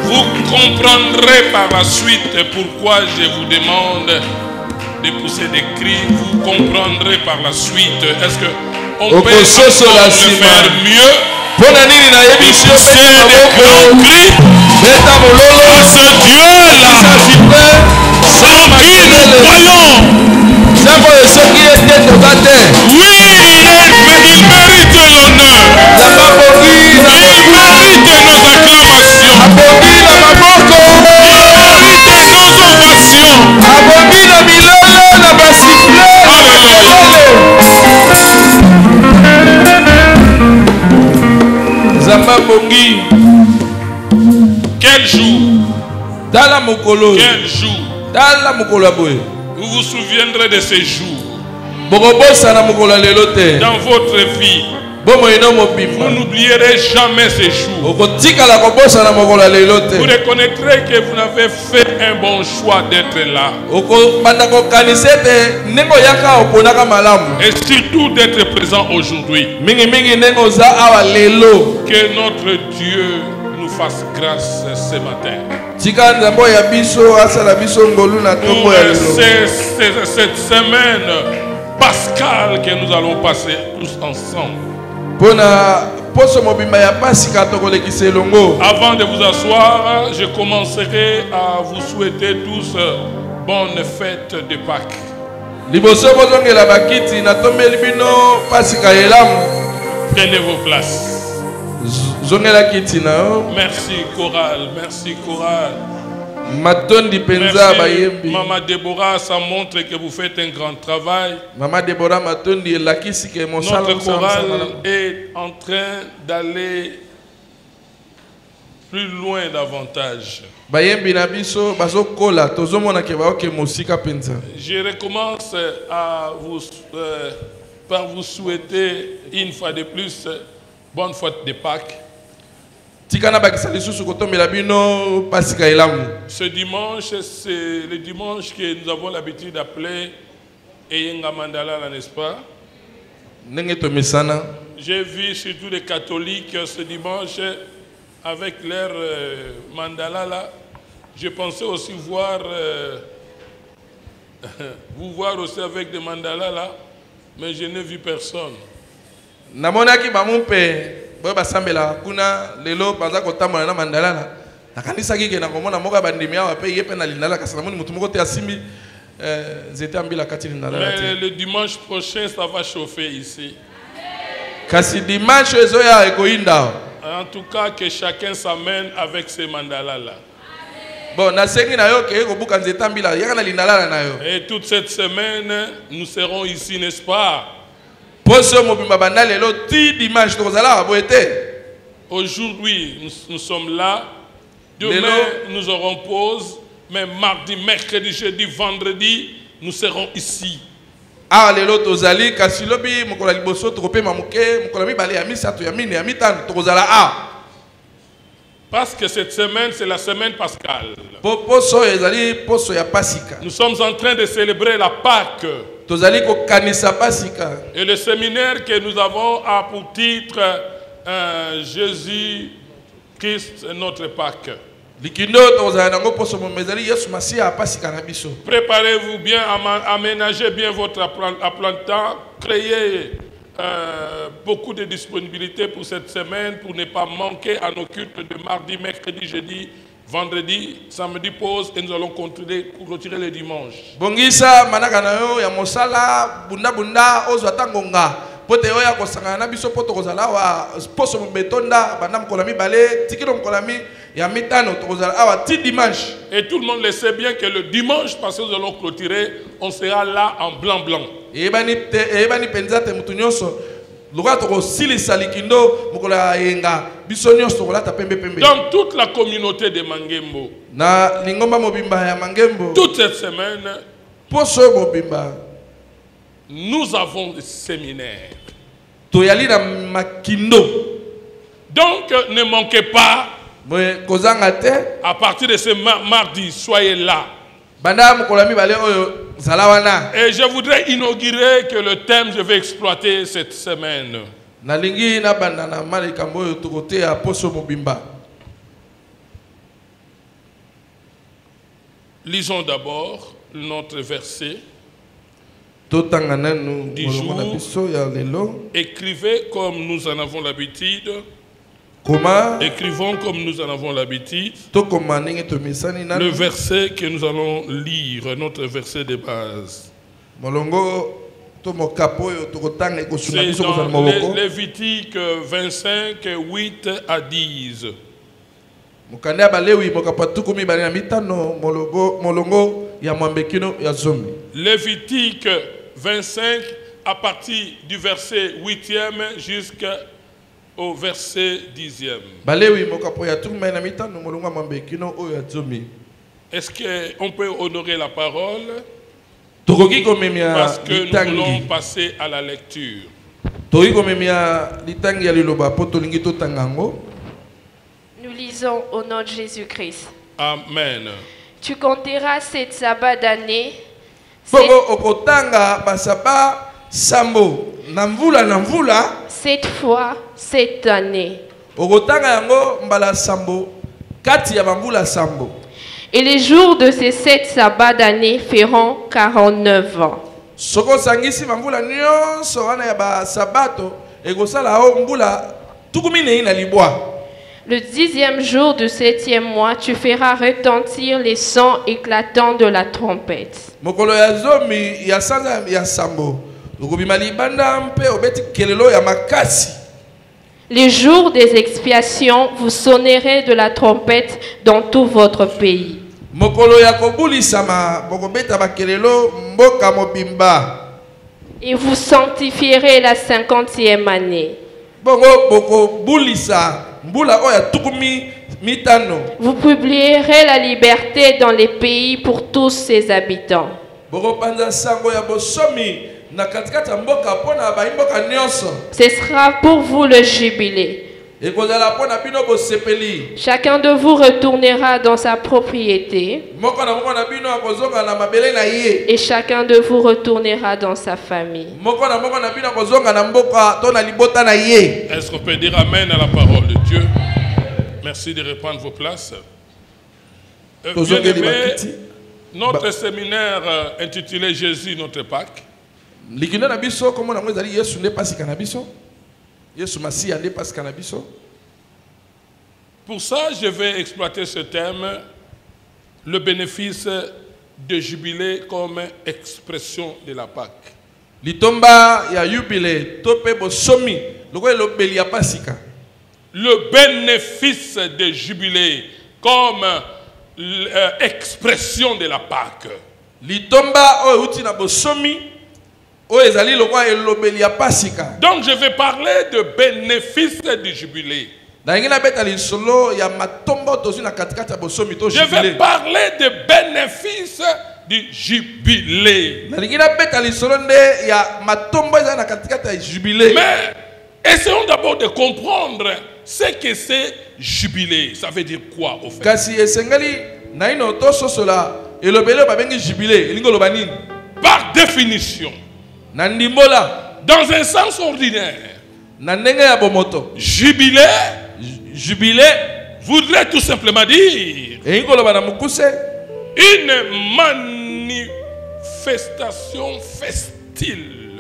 Vous comprendrez par la suite pourquoi je vous demande de pousser des cris. Vous comprendrez par la suite. Est-ce qu'on peut le faire mieux? Pousser des grands cris à ce Dieu-là sans qui nous croyons. Oui, il mérite l'honneur. Il mérite nos acclamations. Il mérite nos ovations. Quel jour? Quel jour? Vous vous souviendrez de ces jours. Dans votre vie, vous n'oublierez jamais ces jours. Vous reconnaîtrez que vous n'avez fait un bon choix d'être là. Et surtout d'être présent aujourd'hui. Que notre Dieu nous fasse grâce ce matin. Cette semaine pascale que nous allons passer tous ensemble. Avant de vous asseoir, je commencerai à vous souhaiter tous bonne fête de Pâques. Prenez vos places. Merci chorale, merci chorale. Merci, Maman Déborah, ça montre que vous faites un grand travail. Notre chorale est en train d'aller plus loin davantage. Je recommence à par vous souhaiter une fois de plus bonne fête de Pâques. Ce dimanche, c'est le dimanche que nous avons l'habitude d'appeler Eyenga Mandala, n'est-ce pas? J'ai vu surtout les catholiques ce dimanche avec leur mandala là. Je pensais aussi voir vous voir aussi avec des mandalas là, mais je n'ai vu personne. Basambela kuna lelo banza kotambola na mandala na nakanisaki ke na komona moka bandimi awa pe yepe na linala kasana moni mutu moko te asimi zete ambila kati linala. Mais le dimanche prochain ça va chauffer ici. Kasi dimanche ezoya ekoinda. En tout cas que chacun s'amène avec ses mandalas là. Bon, na sengi na yo ke ko buka nzete ambila yaka na linala na yo. Et toute cette semaine nous serons ici, n'est-ce pas? Aujourd'hui, nous sommes là. Demain, nous aurons pause. Mais mardi, mercredi, jeudi, vendredi, nous serons ici. Parce que cette semaine, c'est la semaine pascale. Nous sommes en train de célébrer la Pâque. Et le séminaire que nous avons a pour titre Jésus-Christ, notre Pâque. Préparez-vous bien, aménagez bien votre aplantement, créez beaucoup de disponibilité pour cette semaine pour ne pas manquer à nos cultes de mardi, mercredi, jeudi, vendredi, samedi pause et nous allons continuer pour retirer le dimanche. Bongisa manakanayo ya mosala bunda bunda ozwa tangonga pote oya kosangana na biso poto kozala wa poso betonda bandam kolami bale tikilo kolami ya mitano tokozala awa ti dimanche. Et tout le monde le sait bien que le dimanche parce que nous allons clôturer, on sera là en blanc blanc. Ebani penzate mutunyoso. Dans toute la communauté de Mangembo, toute cette semaine, nous avons des séminaires. toyali na makindo. Donc ne manquez pas. Kozanga te. À partir de ce mardi, soyez là. Banda mukolami bale oyo zalawana. Et je voudrais inaugurer que le thème je vais exploiter cette semaine. Nalingi na banda na malikambo oyo tukote ya poso mobimba. Lisons d'abord notre verset du jour. Écrivez comme nous en avons l'habitude. Écrivons comme nous en avons l'habitude. Le verset que nous allons lire, notre verset de base. C'est dans Lévitique 25, 8 à 10. Lévitique 25 à partir du verset 8e jusqu'au verset 10e. Est-ce qu'on peut honorer la parole? Parce que nous voulons passer à la lecture. Nous lisons au nom de Jésus-Christ. Amen. Tu compteras 7 sabbats d'année. Cette fois, 7 années. Et les jours de ces 7 sabbats d'année feront 49 ans. Le 10e jour du 7e mois, tu feras retentir les sons éclatants de la trompette. Les jours des expiations, vous sonnerez de la trompette dans tout votre pays. Et vous sanctifierez la 50e année. Vous publierez la liberté dans les pays pour tous ses habitants. Ce sera pour vous le jubilé. Chacun de vous retournera dans sa propriété. Et chacun de vous retournera dans sa famille. Est-ce qu'on peut dire Amen à la parole de Dieu? Merci de reprendre vos places. Bien-aimés, notre séminaire intitulé Jésus, notre Pâques. Pour ça, je vais exploiter ce thème, le bénéfice de jubilé comme expression de la Pâque. Le bénéfice de jubilé comme expression de la Pâque. Donc je vais parler de bénéfice du jubilé. Je vais parler de bénéfice du jubilé. Mais essayons d'abord de comprendre ce que c'est jubilé. Ça veut dire quoi au fait? Par définition, dans un sens ordinaire, jubilé voudrait tout simplement dire une manifestation festive.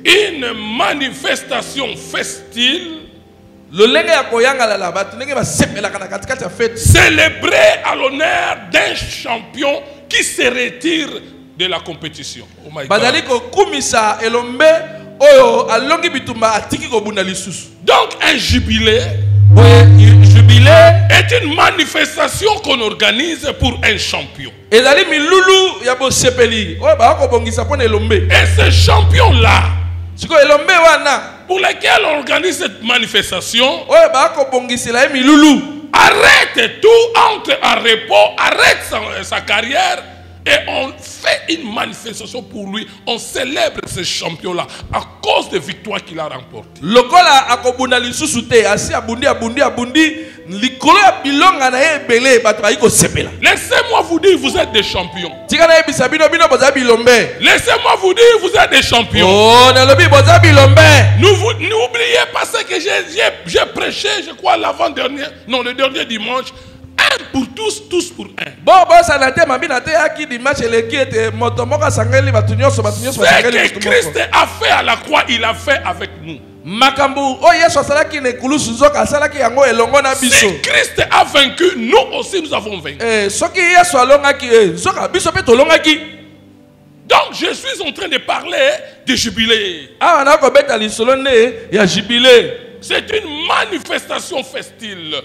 Une manifestation festive célébrée à l'honneur d'un champion qui se retire de la compétition. Oh my God. Donc un jubilé est une manifestation qu'on organise pour un champion. Et ce champion-là, pour lequel on organise cette manifestation, arrête tout, entre en repos, arrête sa carrière et on fait une manifestation pour lui. On célèbre ce champion-là à cause des victoires qu'il a remportées. Lokola akobunda lisusu te, asi abundi likolo ya bilonga na ye belé bato ba iko sepela. Laissez-moi vous dire, vous êtes des champions. Tikana yebisa bino boza bilombe. Laissez-moi vous dire, vous êtes des champions. Oh, nalobi boza bilombe. N'oubliez pas ce que j'ai prêché, je crois, l'avant-dernier, non, le dernier dimanche. Un pour tous, tous pour un. Bon, ça n'a pas été aki dimanche eleki ete moto moko sangeli batu nyonso sangeli. Ce que Christ a fait à la croix, il a fait avec nous. Makambu o Yesu asalaki ne kulusu nzoka asalaki yango elongo na biso. Si Christ a vaincu, nous aussi nous avons vaincu. Soki Yesu alongaki nzoka biso pe tolongaki. Donc je suis en train de parler de jubilé. Ah, on a kobeta lisolo ne ya jubilé. C'est une manifestation festive.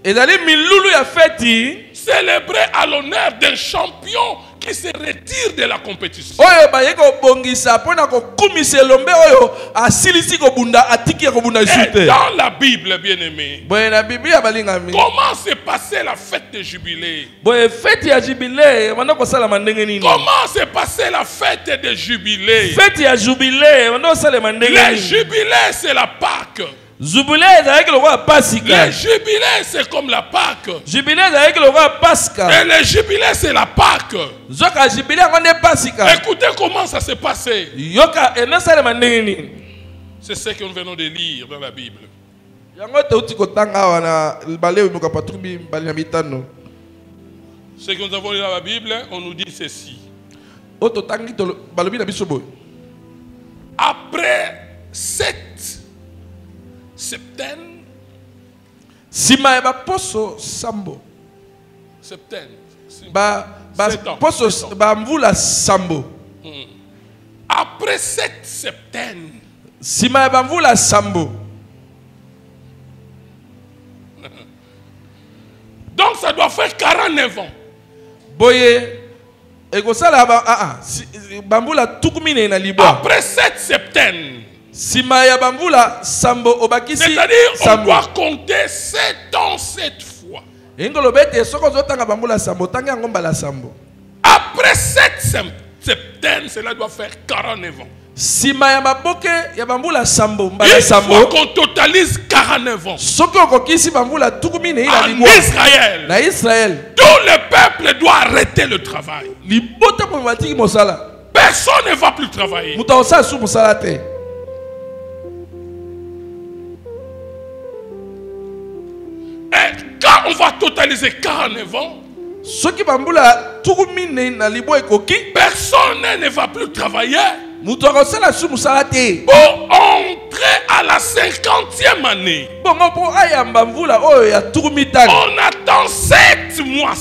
Ezali milulu ya feti célébrer à l'honneur d'un champion qui se retire de la compétition. Oyo ba yeko bongisa pona ko kumisa lombe oyo asilisi ko bunda atiki ko bunda jute. Dans la Bible, bien-aimé. Boye na Biblia balingami. Comment s'est passée la fête de jubilé? Boye fête ya jubilé manda ko sala mandenge nini? Comment s'est passée la fête de jubilé? Fête ya jubilé manda ko sala mandenge nini? Le jubilé c'est la Pâque. Jubilé ezalaki lokola Pasika. Le jubilé c'est comme la Pâque. Jubilé ezalaki lokola Pasika. Et le jubilé c'est la Pâque. Zoka jubilé ngone Pasika. Écoutez comment ça s'est passé. Yoka enosala mandenge nini? C'est ce que nous venons de lire dans la Bible. Yango teuti kotanga wana balewi muka patrumbi bali na mitano. Ce que nous avons lu dans la Bible, on nous dit ceci. Oto tangi to balobi na biso boy. Après 7 septembre, sima ya baposo sambo poso ba mvula sambo. Après 7 septembre, sima ya mvula sambo. Donc ça doit faire 49 ans. Boye ekosala ba mvula tukumine na libwa. Après 7 septembre, sima ya bambula sambo obakisi. C'est-à-dire on doit compter 7 ans 7 fois. Ingolobete soko zotanga bambula sambo tanga ngomba la sambo. Après 7 septembre, cela doit faire 49 ans. Sima ya maboke ya bambula sambo mbala sambo. Il faut qu'on totalise 49 ans. Soko okokisi bambula tukumine ila libwa. En Israël. Na Israël. Tout le peuple doit arrêter le travail. Libota ko matiki mosala. Personne ne va plus travailler. Muta osa su mosala te. Quand on va totaliser 49 ans, personne ne va plus travailler pour entrer à la 50e année. On attend 7 mois.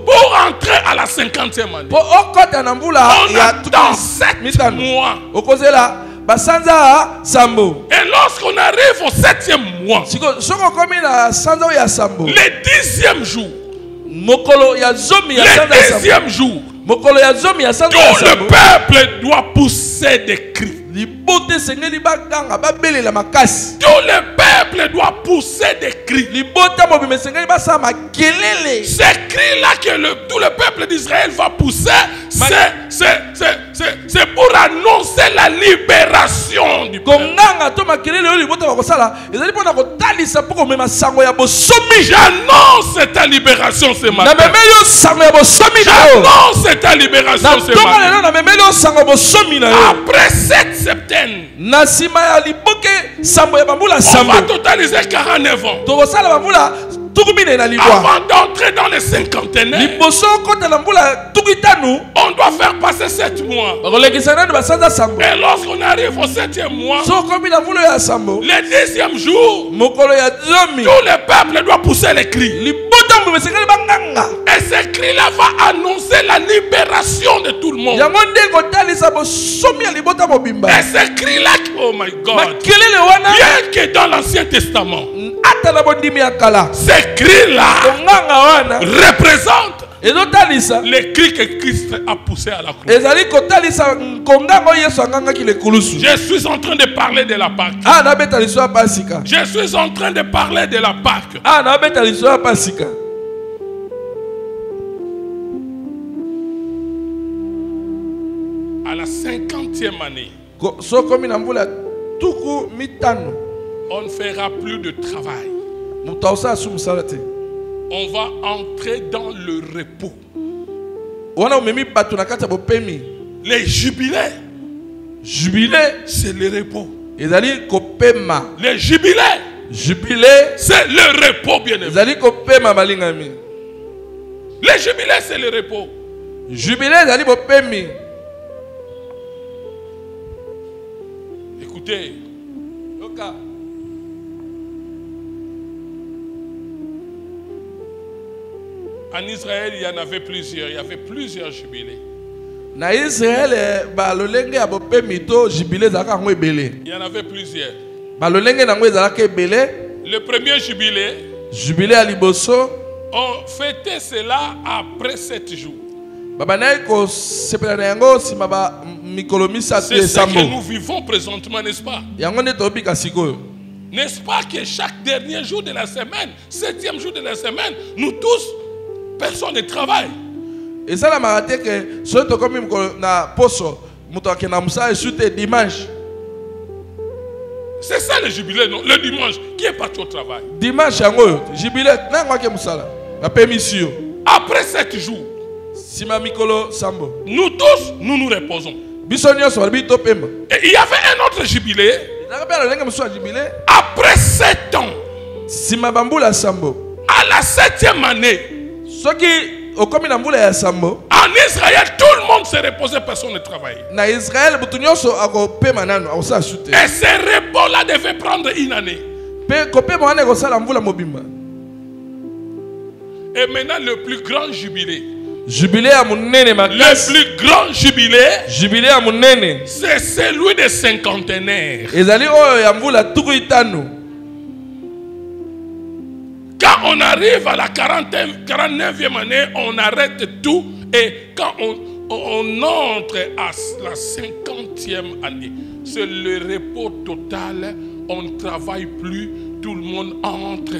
Pour entrer à la 50e année. On attend 7 mois. Et lorsqu'on arrive au 7e mois, le 10e jour, tout le peuple doit pousser des cris. Tout le peuple doit pousser des cris. Ces cris-là que tout le peuple d'Israël va pousser, c'est pour annoncer la libération du peuple. J'annonce ta libération ce matin. J'annonce ta libération ce matin. Après 7 septembre, on va totaliser 49 ans. Avant d'entrer dans les cinquantenaires, on doit faire passer 7 mois. Et lorsqu'on arrive au 7e mois, le 10e jour, tout le peuple doit pousser les cris. Et ce cri-là va annoncer la libération de tout le monde. Et ce cri-là, oh my God, bien que dans l'Ancien Testament, ce cri-là représente les cris que Christ a poussés à la croix. Je suis en train de parler de la Pâque. Je suis en train de parler de la Pâque. 50e année, on ne fera plus de travail. On va entrer dans le repos. Les jubilés, c'est le repos. Les jubilés, c'est le repos, bien aimé. Les jubilés, c'est le repos. Écoutez, en Israël, il y en avait plusieurs. Il y avait plusieurs jubilés. Il y en avait plusieurs. Le premier jubilé, on fêtait cela après 7 jours. C'est ce que nous vivons présentement, n'est-ce pas? N'est-ce pas que chaque dernier jour de la semaine, 7e jour de la semaine, nous tous, personne ne travaille. Et ça, la marathon que ce que comme na poso, mutoke na musa et dimanche. C'est ça le jubilé, non? Le dimanche, qui est parti au travail? Dimanche, jubilé, n'a que musala. La permission. Après 7 jours, nous tous, nous nous reposons. Et il y avait un autre jubilé. Après 7 ans, à la 7e année, en Israël, tout le monde s'est reposé, personne ne travaillait. Et ce repos-là devait prendre une année. Et maintenant, le plus grand jubilé. Le plus grand jubilé, c'est celui des cinquantenaires. Quand on arrive à la 49e année, on arrête tout. Et quand on entre à la 50e année, c'est le repos total. On ne travaille plus, tout le monde entre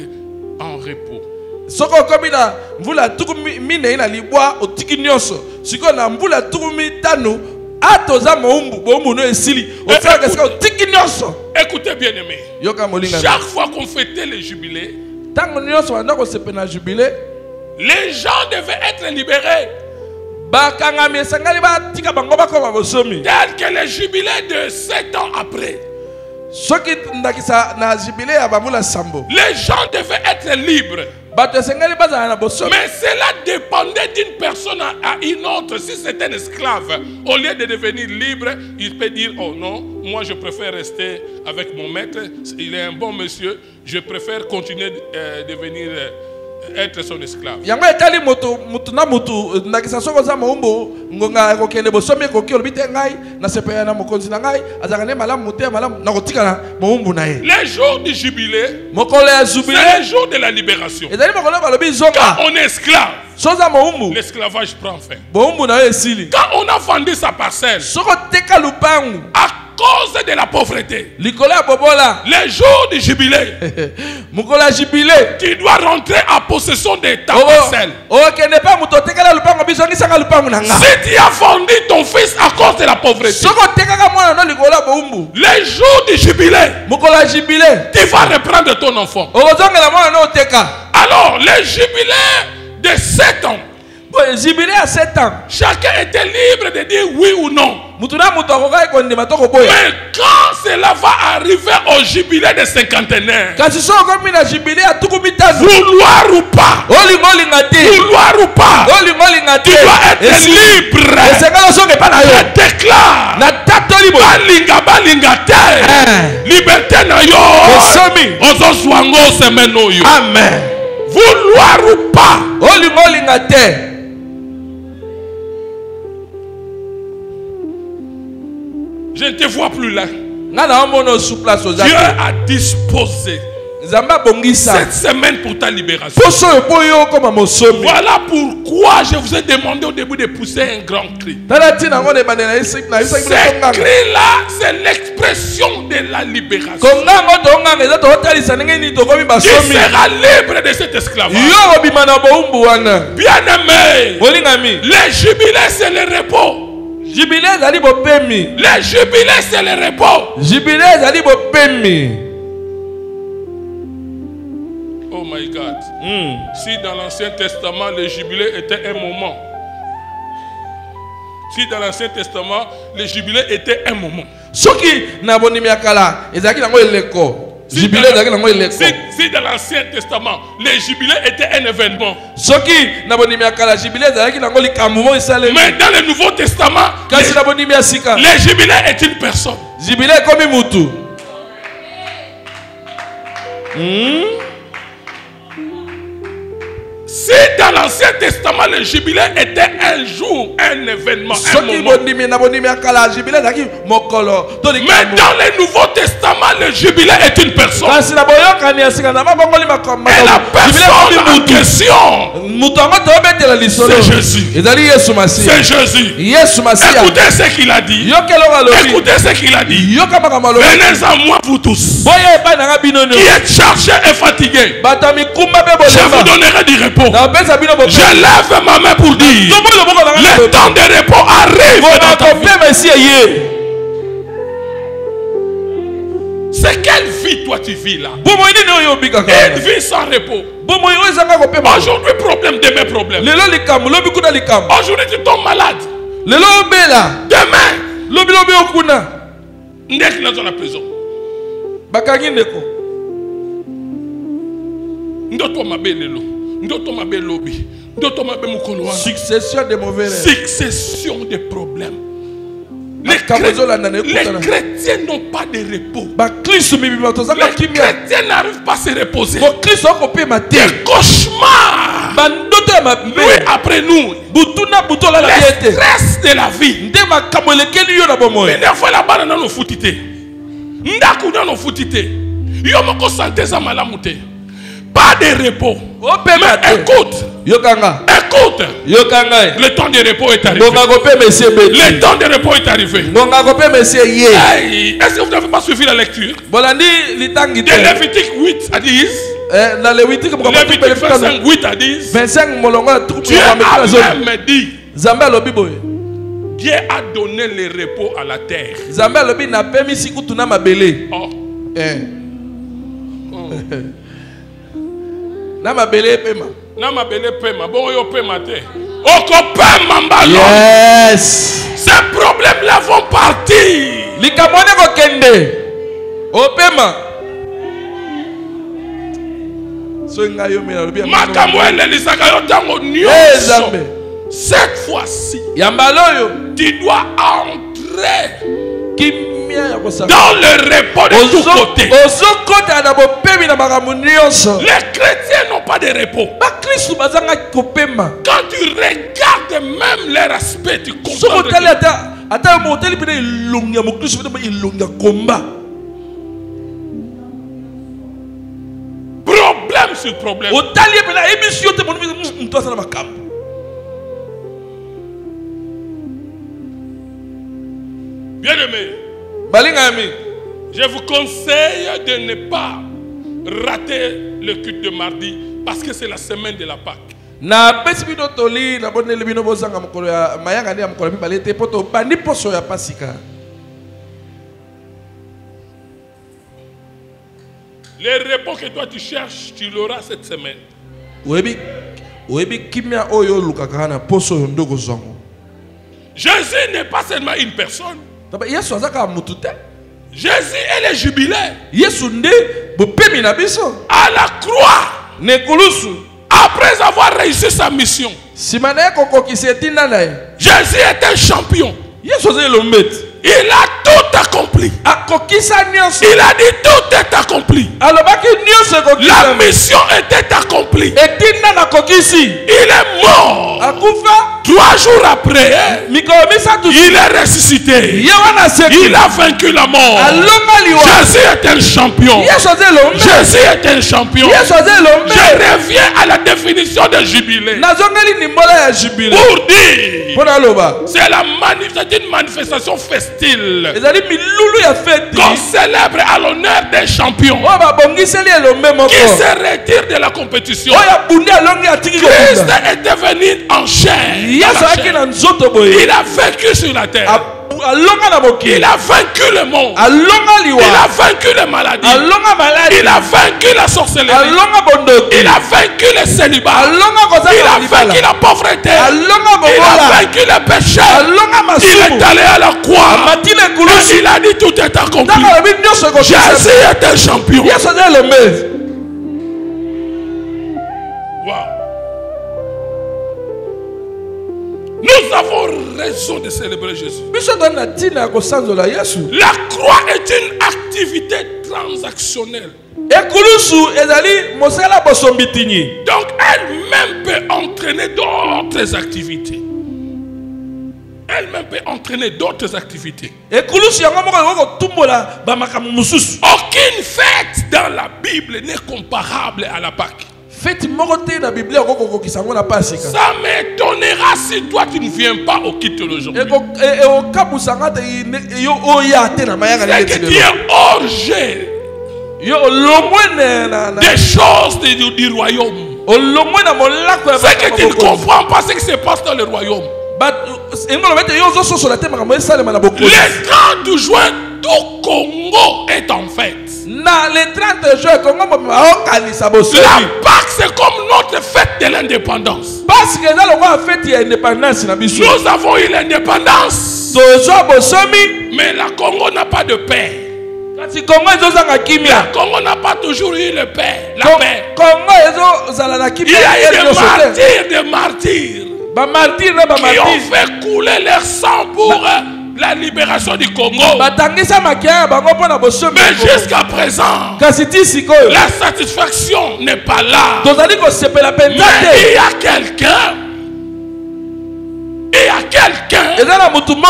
en repos. Soko komina mvula tukumi mine ina libwa otiki nyonso siko na mvula tukumi tanu atoza moumbu no esili otaka kasika otiki nyonso. Écoutez bien aimé, chaque fois qu'on fêtait les jubilés, tango nyonso anda ko sepena jubilé, les gens devaient être libérés. Bakanga misangali ba tika bango bakoma bosomi tel que les jubilés de 7 ans après. Les gens devaient être libres. Mais cela dépendait d'une personne à une autre. Si c'est un esclave, au lieu de devenir libre, il peut dire, oh non, moi je préfère rester avec mon maître, il est un bon monsieur, je préfère continuer de devenir être son esclave. Les jours du jubilé, c'est les jours de la libération. Quand on est esclave, l'esclavage prend fin. Quand on a vendu sa parcelle, à cause de la pauvreté, les jours du jubilé, tu dois rentrer en possession de ta parcelle. Si tu as vendu ton fils à cause de la pauvreté, les jours du jubilé, tu vas reprendre ton enfant. Alors, les jubilés de 7 ans, chacun était libre de dire oui ou non. Mais quand cela va arriver au jubilé des cinquantenaires, vouloir ou pas, tu dois être libre. Je déclare, liberté na yo, amen. Vouloir ou pas, je ne te vois plus là. Dieu a disposé cette semaine pour ta libération. Voilà pourquoi je vous ai demandé au début de pousser un grand cri. Ce cri-là, c'est l'expression de la libération. Tu seras libre de cet esclavage. Bien aimé, les jubilés, c'est le repos. Jubilé zali bopemi. Le jubilé, c'est le repos. Jubilé zali bopemi. Oh my God. Si dans l'Ancien Testament, le jubilé était un moment. Si dans l'Ancien Testament, le jubilé était un moment. Soki na bonimi akala ezaki nango eleko. Jubilé ezaki nango eleko. Si dans l'Ancien Testament, le jubilé était un événement. Soki na bonimi akala jubilé ezaki nango likambo isale. Mais dans le Nouveau Testament, kasi na bonimi asika. Le jubilé est une personne. Jubilé comme mutu. Si dans l'Ancien Testament, le jubilé était un jour, un événement, un moment. Mais dans le Nouveau Testament, le jubilé est une personne. Et la personne en question, c'est Jésus. C'est Jésus. Écoutez ce qu'il a dit. Écoutez ce qu'il a dit. Venez à moi, vous tous, qui êtes chargés et fatigués. Je vous donnerai du repos. Je lève ma main pour dire le temps de repos arrive dans ta vie. C'est quelle vie toi tu vis là? Une vie sans repos. Aujourd'hui problème, demain problème. Aujourd'hui tu tombes malade. Demain ndek dans la prison. Ndoto mabelelo. Succession de mauvais rêves. Succession de problèmes. Les chrétiens n'ont pas de repos. Les chrétiens n'arrivent pas à se reposer. Des cauchemars. Nuit après nous. Les stress de la vie. Mais des fois là-bas, nous foutité. Nous foutité. Yomoko santé za malamute. Pas de repos. Mais écoute. Écoute. Le temps de repos est arrivé. Le temps de repos est arrivé. Est-ce que vous n'avez pas suivi la lecture? De Lévitique 8 à 10. Lévitique 25, 8 à 10. Dieu a même dit. Dieu a donné le repos à la terre. Oh. Yes. Ces problèmes-là vont partir. Cette fois-ci, tu dois entrer dans le repos de tous côtés. Les chrétiens n'ont pas de repos. Quand tu regardes même leur aspect, tu comprends. Problème sur problème. Bien-aimé, je vous conseille de ne pas rater le culte de mardi parce que c'est la semaine de la Pâque. Les repos que toi tu cherches, tu l'auras cette semaine. Jésus n'est pas seulement une personne. Jésus est le jubilé. À la croix, après avoir réussi sa mission, Jésus est un champion. Il a tout accompli. Il a dit tout est accompli. La mission était accomplie. Il est mort. 3 jours après, il est ressuscité. Il a vaincu la mort. Jésus est un champion. Jésus est un champion. Je reviens à la définition de jubilé. Pour dire dire. Pona loba. C'est une manifestation festive Ezali milulu ya fête. qu'on célèbre à l'honneur des champions Oh ba bongiseli elombe moko. qui se retirent de la compétition. Oh ya bundi alongi atiki ko. Christ était venu en chair. Yesu aki na nzoto boye. Il a vécu sur la terre. Alonga na mokili. Il a vaincu le monde. Alonga liwa. Il a vaincu les maladies. Alonga maladie. Il a vaincu la sorcellerie. Alonga bondoki. Il a vaincu les célibats. Alonga kozala Il a libala. vaincu la pauvreté. Alonga Il bobola. a vaincu les péchés. Alonga Il masumu. est allé à la croix. Amatile Et kulusi. il a dit tout est accompli. Ndaka lobi nyonso ekokisa. Jésus est un champion. Yesu azali elombe. Wow. Nous avons raison de célébrer Jésus. Biso dans na tina kosanzola Yesu. La croix est une activité transactionnelle. Ekulusu ezali mosala bosombitini. Donc elle-même peut entraîner d'autres activités. Elle-même peut entraîner d'autres activités. Ekulusu yango moko ko tumbola ba makambo mususu. Aucune fête dans la Bible n'est comparable à la Pâque. Fête moko te na Biblia ko kokisa na pasika. Ça m'étonnera si toi tu ne viens pas au culte aujourd'hui. O kabusanga te yo oya te na mayanga C'est que tu es hors jeu yo lomwene na des choses du royaume. o lomwene molako ya C'est que tu ne comprends pas ce qui se passe dans le royaume. Le 30 juin, tout Congo est en fête. Le 30 juin, la Pâque, c'est comme notre fête de l'indépendance. Nous avons eu l'indépendance, mais la Congo n'a pas de paix. La Congo n'a pas toujours eu le paix, la paix. Il y a eu des martyrs qui ont fait couler leur sang pour la libération du Congo. Mais jusqu'à présent, la satisfaction n'est pas là. Mais il y a quelqu'un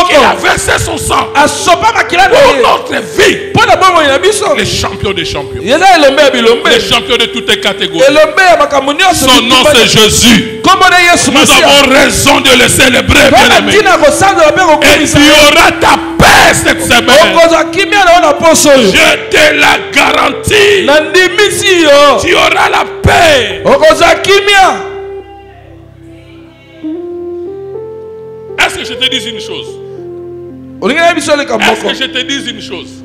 qui a versé son sang pour notre vie. Les champions des champions. Les champions de toutes les catégories. Son nom c'est Jésus. Nous avons raison de le célébrer, bien-aimé. Et tu auras ta paix cette semaine. Je te la garantis. Tu auras la paix. Est-ce que je te dis une chose? Est-ce que je te dis une chose?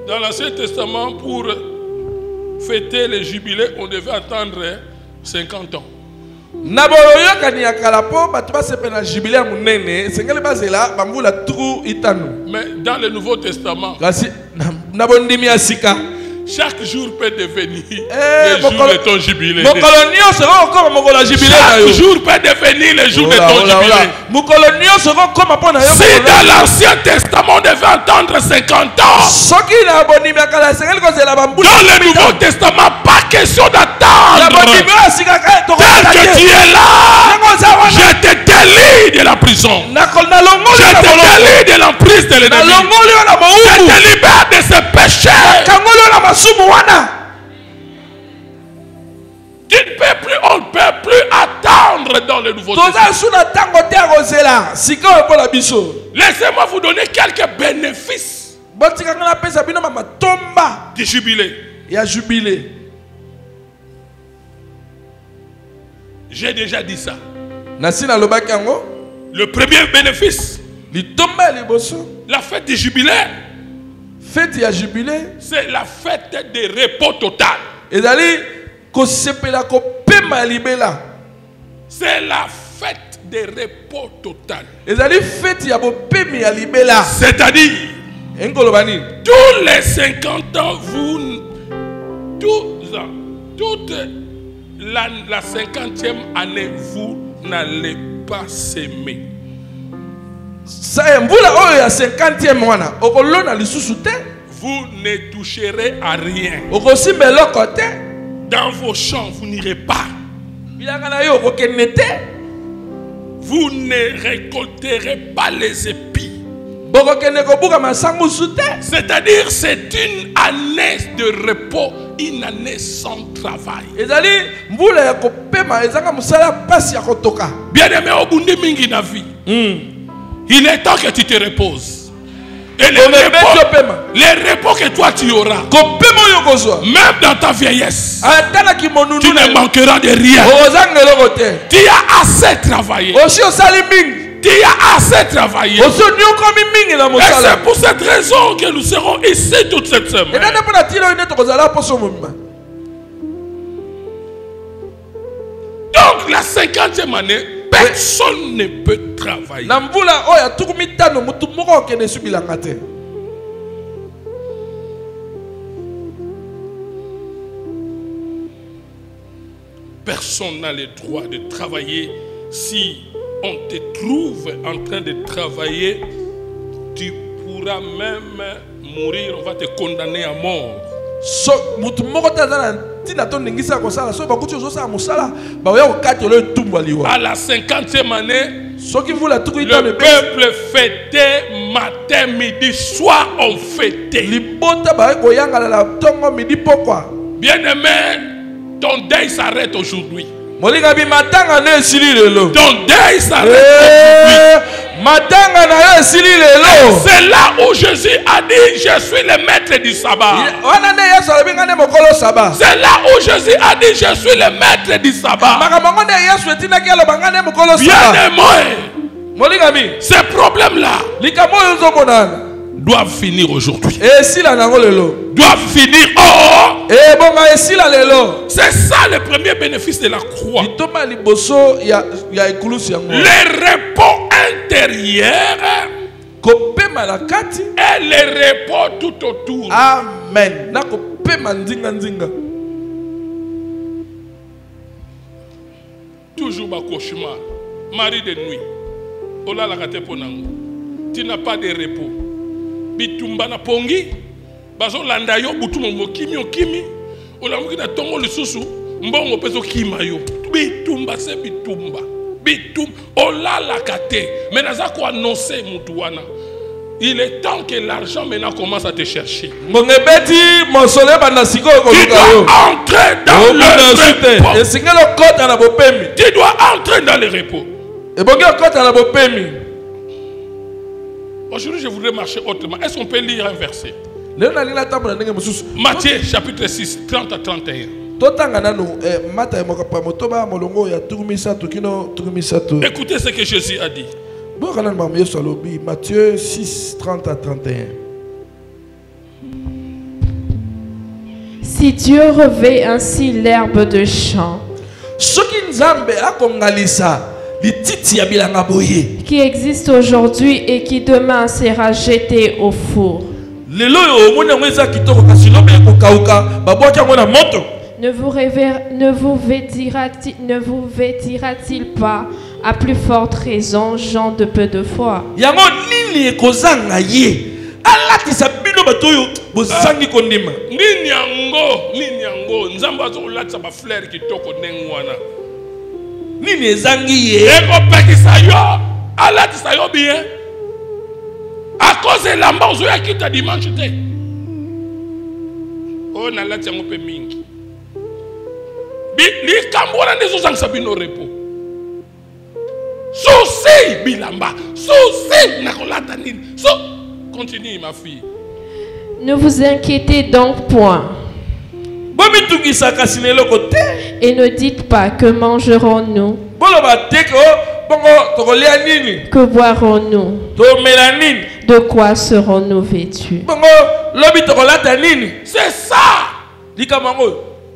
Dans l'Ancien Testament, pour fêter les jubilés, on devait attendre 50 ans. Mais dans le Nouveau Testament, chaque jour peut devenir le jour de ton jubilé. Chaque jour peut devenir le jour de ton jubilé. Si dans l'Ancien Testament on devait attendre 50 ans, dans le Nouveau Testament, pas question d'attendre. Tel que tu es là, je te délie de la prison. Je te délie de l'emprise de l'ennemi. Je te libère de ce péché. On ne peut plus attendre dans le Nouveau Testament. Laissez-moi vous donner quelques bénéfices du jubilé. J'ai déjà dit ça. Le premier bénéfice, la fête du jubilé, c'est la fête de repos total. C'est la fête de repos total. C'est-à-dire, tous les 50 ans, toute la 50e année, vous n'allez pas s'aimer. Vous ne toucherez à rien. Dans vos champs, vous n'irez pas. Vous ne récolterez pas les épis. C'est-à-dire, c'est une année de repos une année sans travail. ezali mbula ya kopema ezanga musala pasi ya kotoka. Bien-aimé, obundi mingi na vie. Il est temps que tu te reposes. Et les repos que toi tu auras, même dans ta vieillesse, tu ne manqueras de rien. Tu as assez travaillé. Tu as assez travaillé. Et c'est pour cette raison que nous serons ici toute cette semaine. Donc la 50e année, personne ne peut travailler. Personne n'a le droit de travailler. Si on te trouve en train de travailler, tu pourras même mourir. On va te condamner à mort. À la 50e année, le peuple fêtait matin, midi, soir, on fêtait. Bien-aimé, ton deuil s'arrête aujourd'hui. Ton deuil s'arrête aujourd'hui. C'est là où Jésus a dit, je suis le maître du sabbat. C'est là où Jésus a dit, je suis le maître du sabbat. Bien-aimé, ces problèmes-là doivent finir aujourd'hui. Doivent finir. C'est ça le premier bénéfice de la croix. Les repos intérieurs et les repos tout autour. Amen. Toujours ma cauchemar. Mari de nuit. Ola la kate ponango. Tu n'as pas de repos. Bitumba na pongi. Bazo landa yo butumo mokimi okimi. Ola mukina tongo lisusu. Mbongo peso kima yo. Bitumba se bitumba. Bitum. Ola la kate. Mais naza ko annoncer mutuana. Il est temps que l'argent maintenant commence à te chercher. Tu dois entrer dans le repos. Tu dois entrer dans le repos. Aujourd'hui, je voudrais marcher autrement. Est-ce qu'on peut lire un verset? Matthieu chapitre 6, 30 à 31. Écoutez ce que Jésus a dit. Matthieu 6, 30 à 31. Si Dieu revêt ainsi l'herbe de champ, qui existe aujourd'hui et qui demain sera jeté au four, ne vous vêtira-t-il pas à plus forte raison, gens de peu de foi? Nini ezangi ye alatisa yo bien à cause de lamba ozoya kita dimanche te o na lati yango pe mingi likambo wana nde ezozangisa bino repos souci bilamba souci na kolata nini continue ma fille. Ne vous inquiétez donc point. Et ne dites pas que mangerons-nous, que boirons-nous, de quoi serons-nous vêtus. C'est ça.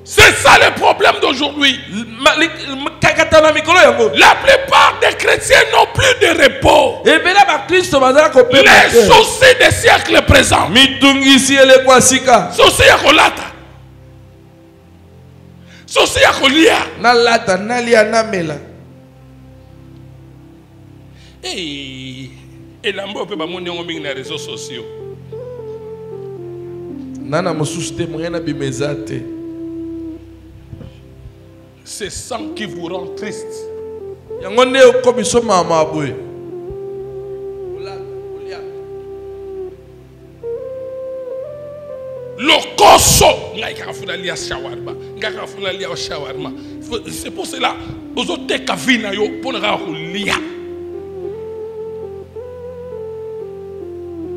C'est ça le problème d'aujourd'hui. La plupart des chrétiens n'ont plus de repos. Les soucis des siècles présents. Soucis à kolata. Souci ya kolia. Nalata nalia namela. Et l'ambo peut pas monter en mingi na réseaux sociaux. Nana mosusu te moyena bimezate. C'est ça qui vous rend triste. Yango ne okomiso mama boy. Lokoso ngai kafu lia shawarma. Ngaka funa lia shawarma. C'est pour cela, aux autres kavina yo pour ne pas lia.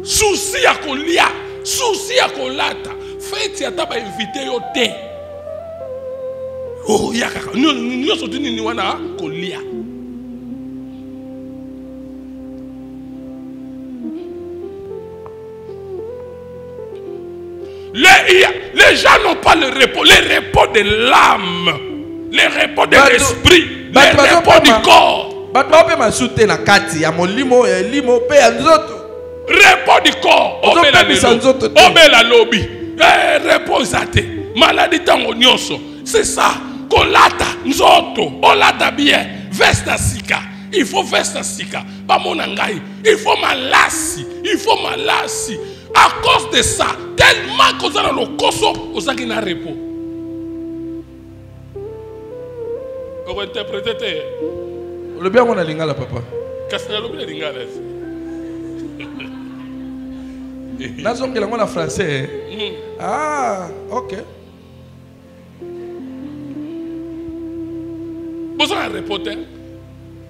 Souci à kolia, souci à kolata. Faites ya taba invité yo te. Oh ya kaka, nous sommes ni wana kolia. Les gens n'ont pas le repos de l'âme, le repos de l'esprit, le repos du corps. Repos du corps, obela lobby, reposate, maladie tango nyonso. C'est ça, kolata, nzoto, olata bien, vesta sika. Il faut vesta sika, pas mon angai. Il faut malasi, À cause de ça, tellement qu'on a le koso, on a un repos. On va interpréter. Le bien on a lingala papa. Qu'est-ce que le bien lingala? Nazong que la français. Ah, ok. Vous avez un repos.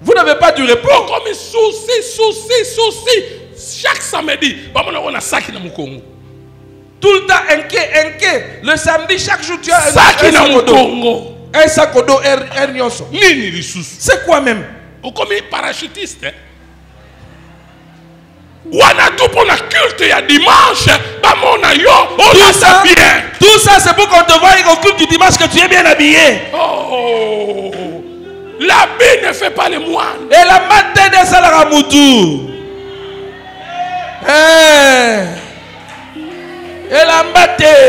Vous n'avez pas du repos. Comme souci. Chaque samedi, on a sac dans mon Congo. Tout le temps inquiet. Le samedi, chaque jour, tu as un sac dans mon Congo. Un sac d'eau, c'est quoi même? Comme un parachutiste. On a tout pour la culte, il y a dimanche. Tout ça, c'est pour qu'on te voie au culte du dimanche que tu es bien habillé. Oh, l'habit ne fait pas les moines. Et la matin de Salaramoutou. Et la matin.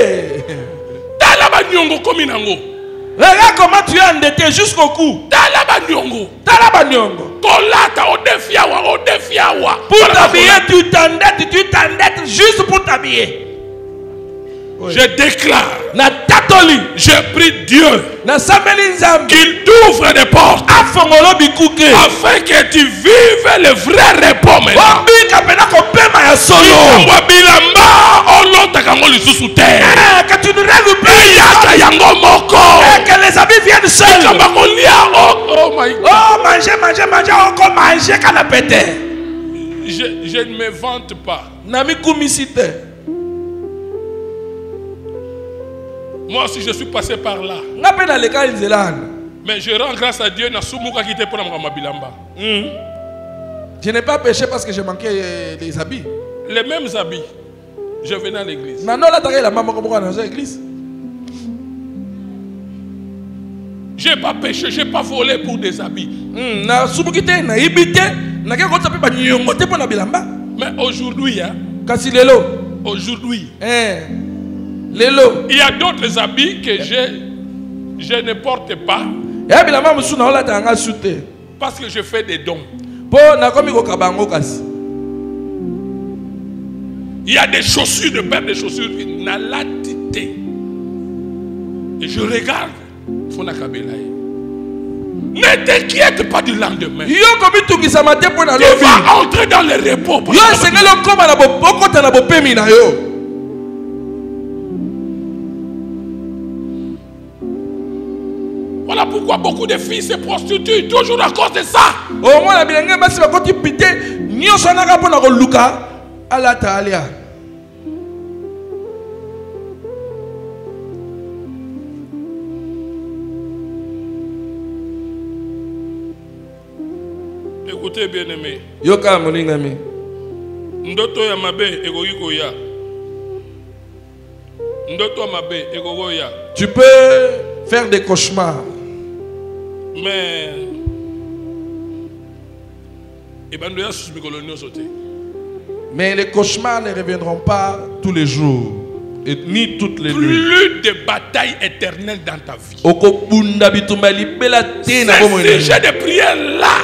Regarde comment tu es endetté jusqu'au cou. Pour t'habiller, tu t'endettes juste pour t'habiller. Je déclare, je prie Dieu qu'il t'ouvre des portes afin que tu vives le vrai repos maintenant. Que tu ne rêves plus que les habits viennent seuls. Oh, manger canapé. Je ne me vante pas. Moi aussi je suis passé par là. Mais je rends grâce à Dieu. Je n'ai pas péché parce que je manquais des habits. Les mêmes habits. Je venais à l'église. Je n'ai pas péché, je n'ai pas volé pour des habits. Mais aujourd'hui, il y a d'autres habits que je ne porte pas. Parce que je fais des dons. Il y a des chaussures, de paires de chaussures. Et je regarde. Ne t'inquiète pas du lendemain. Tu vas entrer dans le repos. Voilà pourquoi beaucoup de filles se prostituent toujours à cause de ça. Écoutez bien aimé. Ndoto ya mabe ekoki koya. Ndoto ya mabe ekokoya. Tu peux faire des cauchemars. Mais les cauchemars ne reviendront pas tous les jours et ni toutes les nuits. Plus de batailles éternelles dans ta vie. Ces sujets de prière là.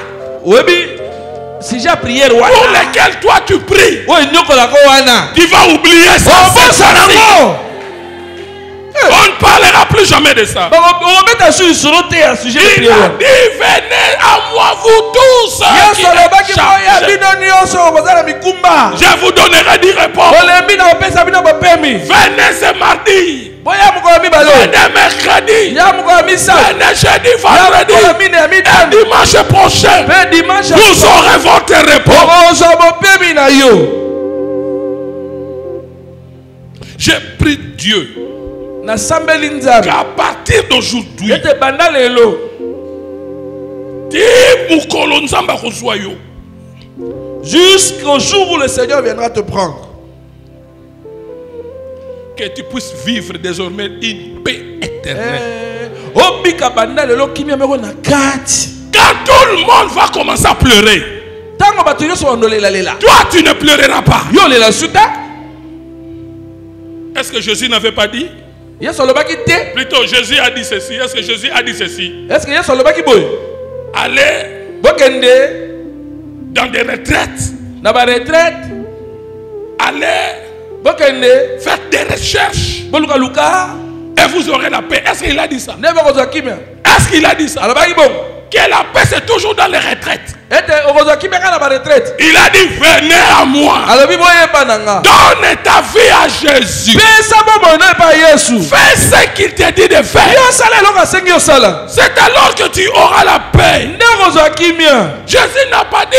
Si j'ai prié pour lesquels toi tu pries, tu vas oublier ça. On ne parlera plus jamais de ça. Il a dit venez à moi vous tous. Je vous donnerai du repos. Venez ce mardi. Venez mercredi. Venez jeudi, vendredi. Et dimanche prochain, vous aurez votre repos. J'ai pris Dieu qu'à partir d'aujourd'hui, jusqu'au jour où le Seigneur viendra te prendre, que tu puisses vivre désormais une paix éternelle. Quand tout le monde va commencer à pleurer, toi tu ne pleureras pas. Est-ce que Jésus n'avait pas dit? Plutôt Jésus a dit ceci. Est-ce que Jésus a dit ceci? Allez dans des retraites. Allez faire des recherches et vous aurez la paix. Est-ce qu'il a dit ça? Est-ce qu'il a dit ça? Que la paix c'est toujours dans les retraites. Il a dit venez à moi. Donne ta vie à Jésus. Fais ce qu'il te dit de faire. C'est alors que tu auras la paix. Jésus n'a pas dit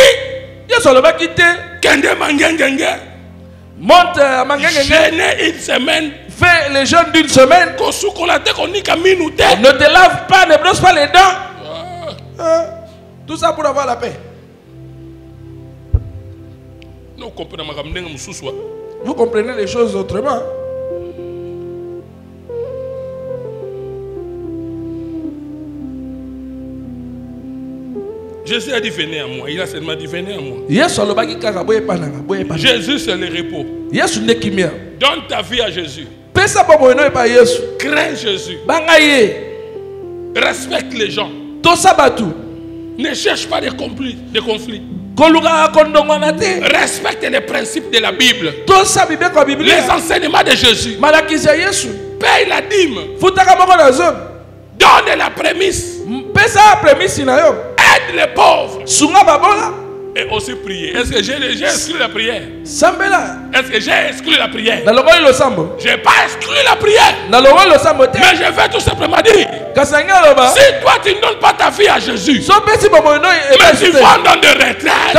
monte à jeûner une semaine. Fais le jeûne d'une semaine. Ne te lave pas, ne brosse pas les dents. Tout ça pour avoir la paix. Vous comprenez les choses autrement. Jésus a dit venez à moi. Il a seulement dit venez à moi. Jésus c'est le repos. Donne ta vie à Jésus. Crains Jésus. Respecte les gens. Ne cherche pas de conflits. Respecte les principes de la Bible. Les enseignements de Jésus. Paye la dîme. Donne la prémisse. Aide les pauvres. Et aussi prier. Est-ce que j'ai exclu la prière? Est-ce que j'ai exclu la prière? Je n'ai pas exclu la prière. Mais je vais tout simplement dire, si toi tu ne donnes pas ta vie à Jésus, mais tu vas dans des retraites,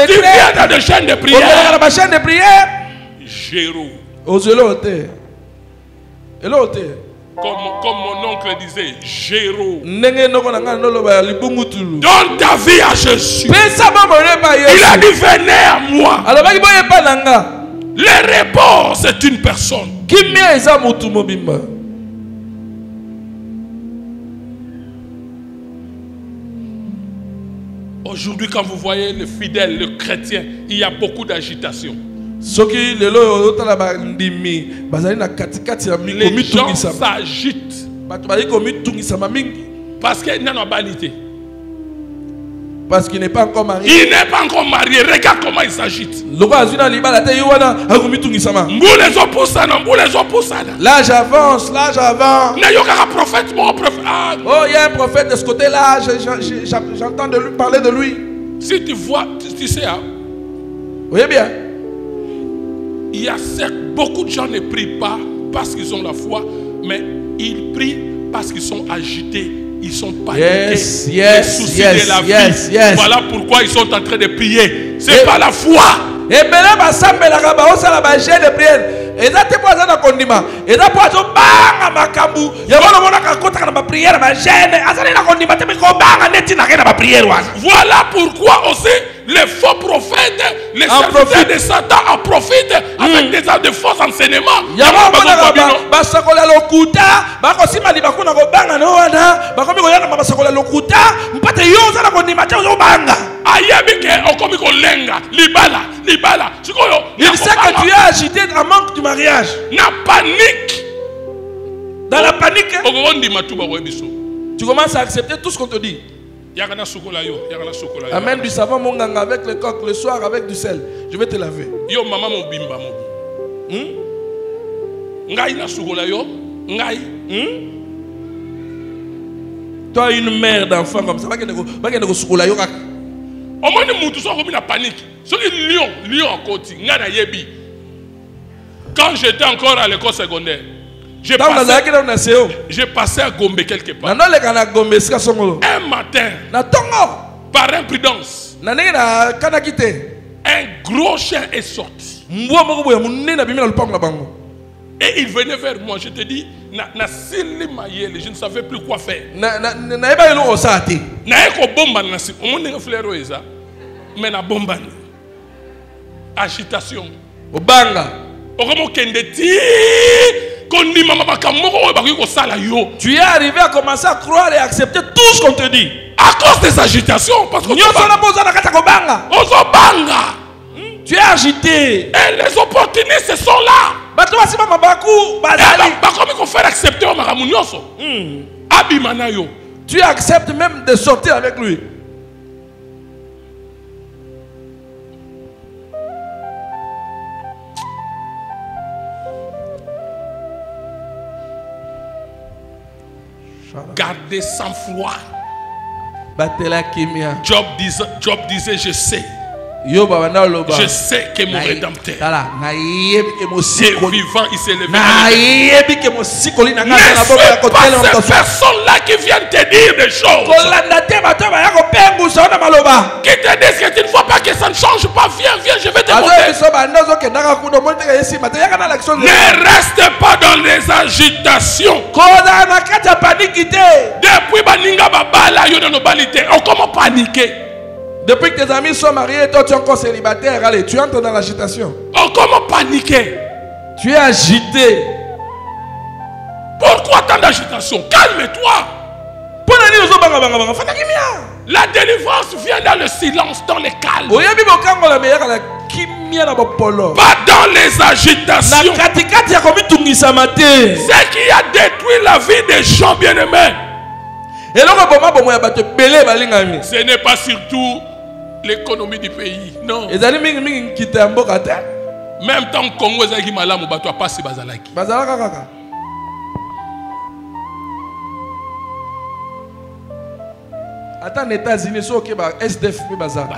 tu viens dans des chaînes de prière, Jérôme. Comme mon oncle disait, Jérôme. Donne ta vie à Jésus. Il a dit venez à moi. Le repos c'est une personne. Aujourd'hui quand vous voyez le fidèle, le chrétien, il y a beaucoup d'agitation. Les gens s'agitent parce qu'il n'y a pas vanité. Parce qu'il n'est pas encore marié. Il n'est pas encore marié. Regarde comment il s'agite. L'âge avance, l'âge avance. Oh, il y a un prophète de ce côté-là. J'entends parler de lui. Si tu vois, tu sais, hein? Oui, bien. Il y a certes, beaucoup de gens ne prient pas parce qu'ils ont la foi, mais ils prient parce qu'ils sont agités, ils sont paniqués, les soucis de la vie. Voilà pourquoi ils sont en train de prier. C'est pas la foi. Et maintenant, de prière. Et ça te pose dans condiment. Et ça pose au bang à Makambu. Il y a un prière, ma gêne. Voilà pourquoi aussi les faux prophètes, les serviteurs de Satan en profitent avec des faux enseignements. Il sait que tu es agité en manque du mariage. Na panique. Dans la panique, tu commences à accepter tout ce qu'on te dit. Amène du savon mon ganga avec le coq, le soir avec du sel. Je vais te laver. Yo maman mon bimba mon. Ngai na sukola yo, ngai. Toi une mère d'enfant comme ça, va que sukola yo. Au moins nous tous sommes en panique. Ce qui lion en côté, ngana yebi. Quand j'étais encore à l'école secondaire, J'ai passé à Gombe quelque part. Un matin, par imprudence, un gros chien est sorti. Et il venait vers moi. Je te dis, je ne savais plus quoi faire. Agitation. Tu es arrivé à commencer à croire et accepter tout ce qu'on te dit. À cause des agitations. Parce que tu es agité. Et les opportunistes sont là. Tu acceptes même de sortir avec lui. Gardez sang-froid. Job disait, je sais. Je sais que mon rédempteur est vivant, il s'est levé. Ne fais pas ces personnes-là qui viennent te dire des choses. Qui te disent que tu ne vois pas que ça ne change pas. Viens, je vais te montrer. Ne reste pas dans les agitations. Depuis Baninga Babala, yo no balite. On comment paniquer? Depuis que tes amis sont mariés, toi tu es encore célibataire, allez, tu entres dans l'agitation. Oh, comment paniquer? Tu es agité. Pourquoi tant d'agitation? Calme-toi. La délivrance vient dans le silence, dans le calme. Pas dans les agitations. Ce qui a détruit la vie des gens bien-aimés. Ce n'est pas surtout l'économie du pays. Non. Même tant que Congo est malade, on ne va pas se bazalaki. Attends, les États-Unis sont OK, SDF bazar.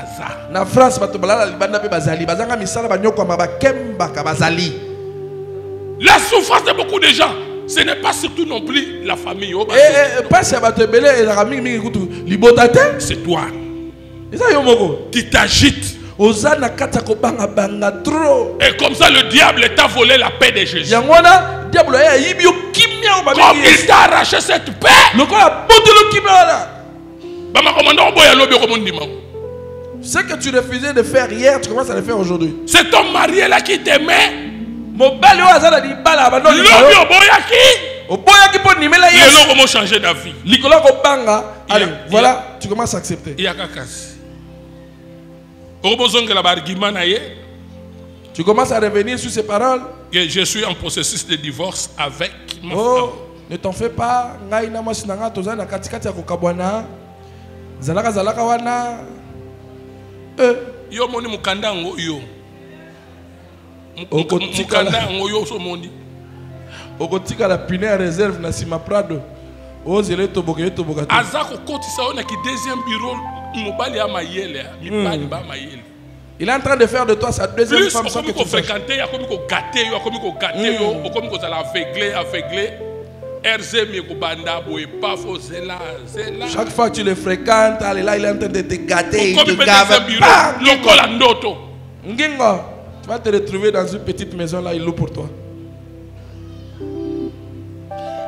Na France, bato balala libanda pe bazali. Bazanga misala banyoko maba kemba ka bazali. La souffrance de beaucoup de gens, ce n'est pas surtout non plus la famille. Pas ça bato belé et la mingi kutu libotate. C'est toi. Et ça yomoko. Qui t'agite. Ozana kata ko banga banga trop. Et comme ça le diable t'a volé la paix de Jésus. Yangwana diable ya yibio kimia o babi. Comme il t'a arraché cette paix. Le ko a botelo kimia. Ce que tu refusais de faire hier, tu commences à le faire aujourd'hui. C'est ton mari là qui t'aimait. Comment changer d'avis? Allez, voilà, tu commences à accepter. Tu commences à revenir sur ces paroles. Je suis en processus de divorce avec ma femme. Ne t'en fais pas. Zalaka wana yo moni mukanda ngo yo mukanda ngo yo so moni okotika la pine réserve na sima prado ozele toboka toboka azako kotisa ona ki deuxième bureau mobali ya mayele mibali ba mayele. Il est en train de faire de toi sa deuxième femme sans que tu fréquenter ya komi ko gâter yo komi ko gâter yo komi ko sala aveuglé. Chaque fois que tu le fréquentes, allez là, il est en train de te gâter. Il te gave. Tu vas te retrouver dans une petite maison là, il loue pour toi.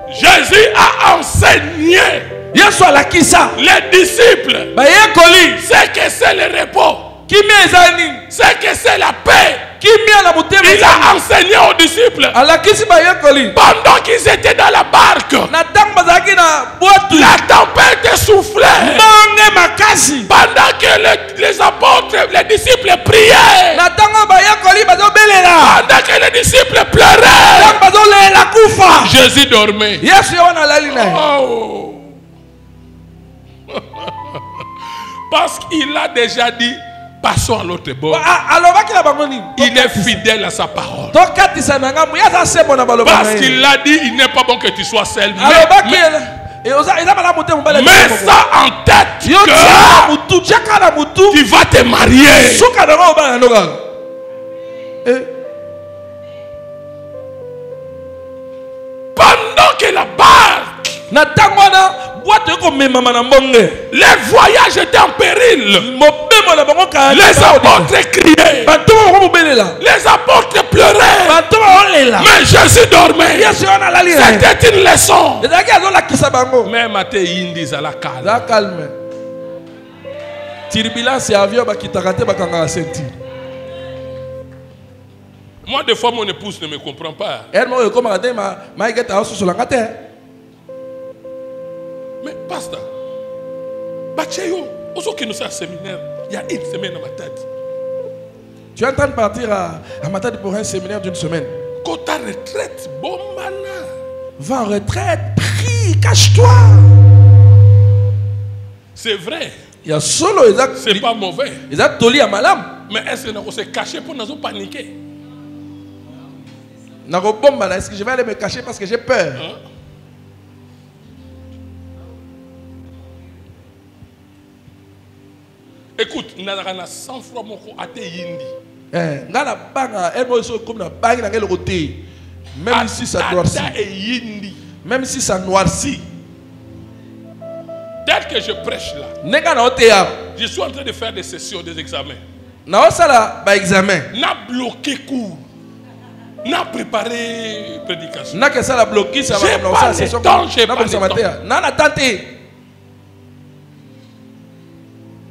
Jésus a enseigné les disciples c'est que c'est le repos, c'est que c'est la paix. Il a enseigné aux disciples pendant qu'ils étaient dans la barque. La tempête soufflait. Pendant que les apôtres, les disciples priaient. Pendant que les disciples pleuraient. Jésus dormait. Oh. Parce qu'il a déjà dit. Passons à l'autre bord. Il est fidèle à sa parole. Parce qu'il a dit, il n'est pas bon que tu sois seul. Mets ça en tête que tu vas te marier. Na tangwana boîte ko memama na mbonge. Les voyages étaient en péril. Mobemo na bango ka. Les apôtres criaient. Bato ko mobelela. Les apôtres pleuraient. Bato olela. Mais Jésus dormait. Yesu ona lali. C'était une leçon. Ezaki azola kisa bango. Même ate yindi zala calme. La calme. Turbulence ya avion bakitaka te bakanga la ceinture. Moi, des fois, mon épouse ne me comprend pas. Elle m'a dit comment on m'a dit mais pasteur, Bacheyo, aussi que nous sommes à séminaire, il y a une semaine à ma tête. Tu es en train de partir à Matadi pour un séminaire d'une semaine. Quand ta retraite, bon mana. Va en retraite, prie, cache-toi. C'est vrai. Il y a solo, c'est pas mauvais. Ils ont toli à malam. Mais est-ce qu'on se cacher pour nous paniquer? Est-ce que je vais aller me cacher parce que j'ai peur? Hein? Écoute, il y a 100 fois mon corps a été yindi. Même si ça noircit. Même si ça noircit. Tel que je prêche là, je suis en train de faire des sessions, des examens. N'a bloqué cours. N'a préparé prédication. N'a que ça la bloqué, ça va comme la session. J'ai pas le temps. N'a tenté.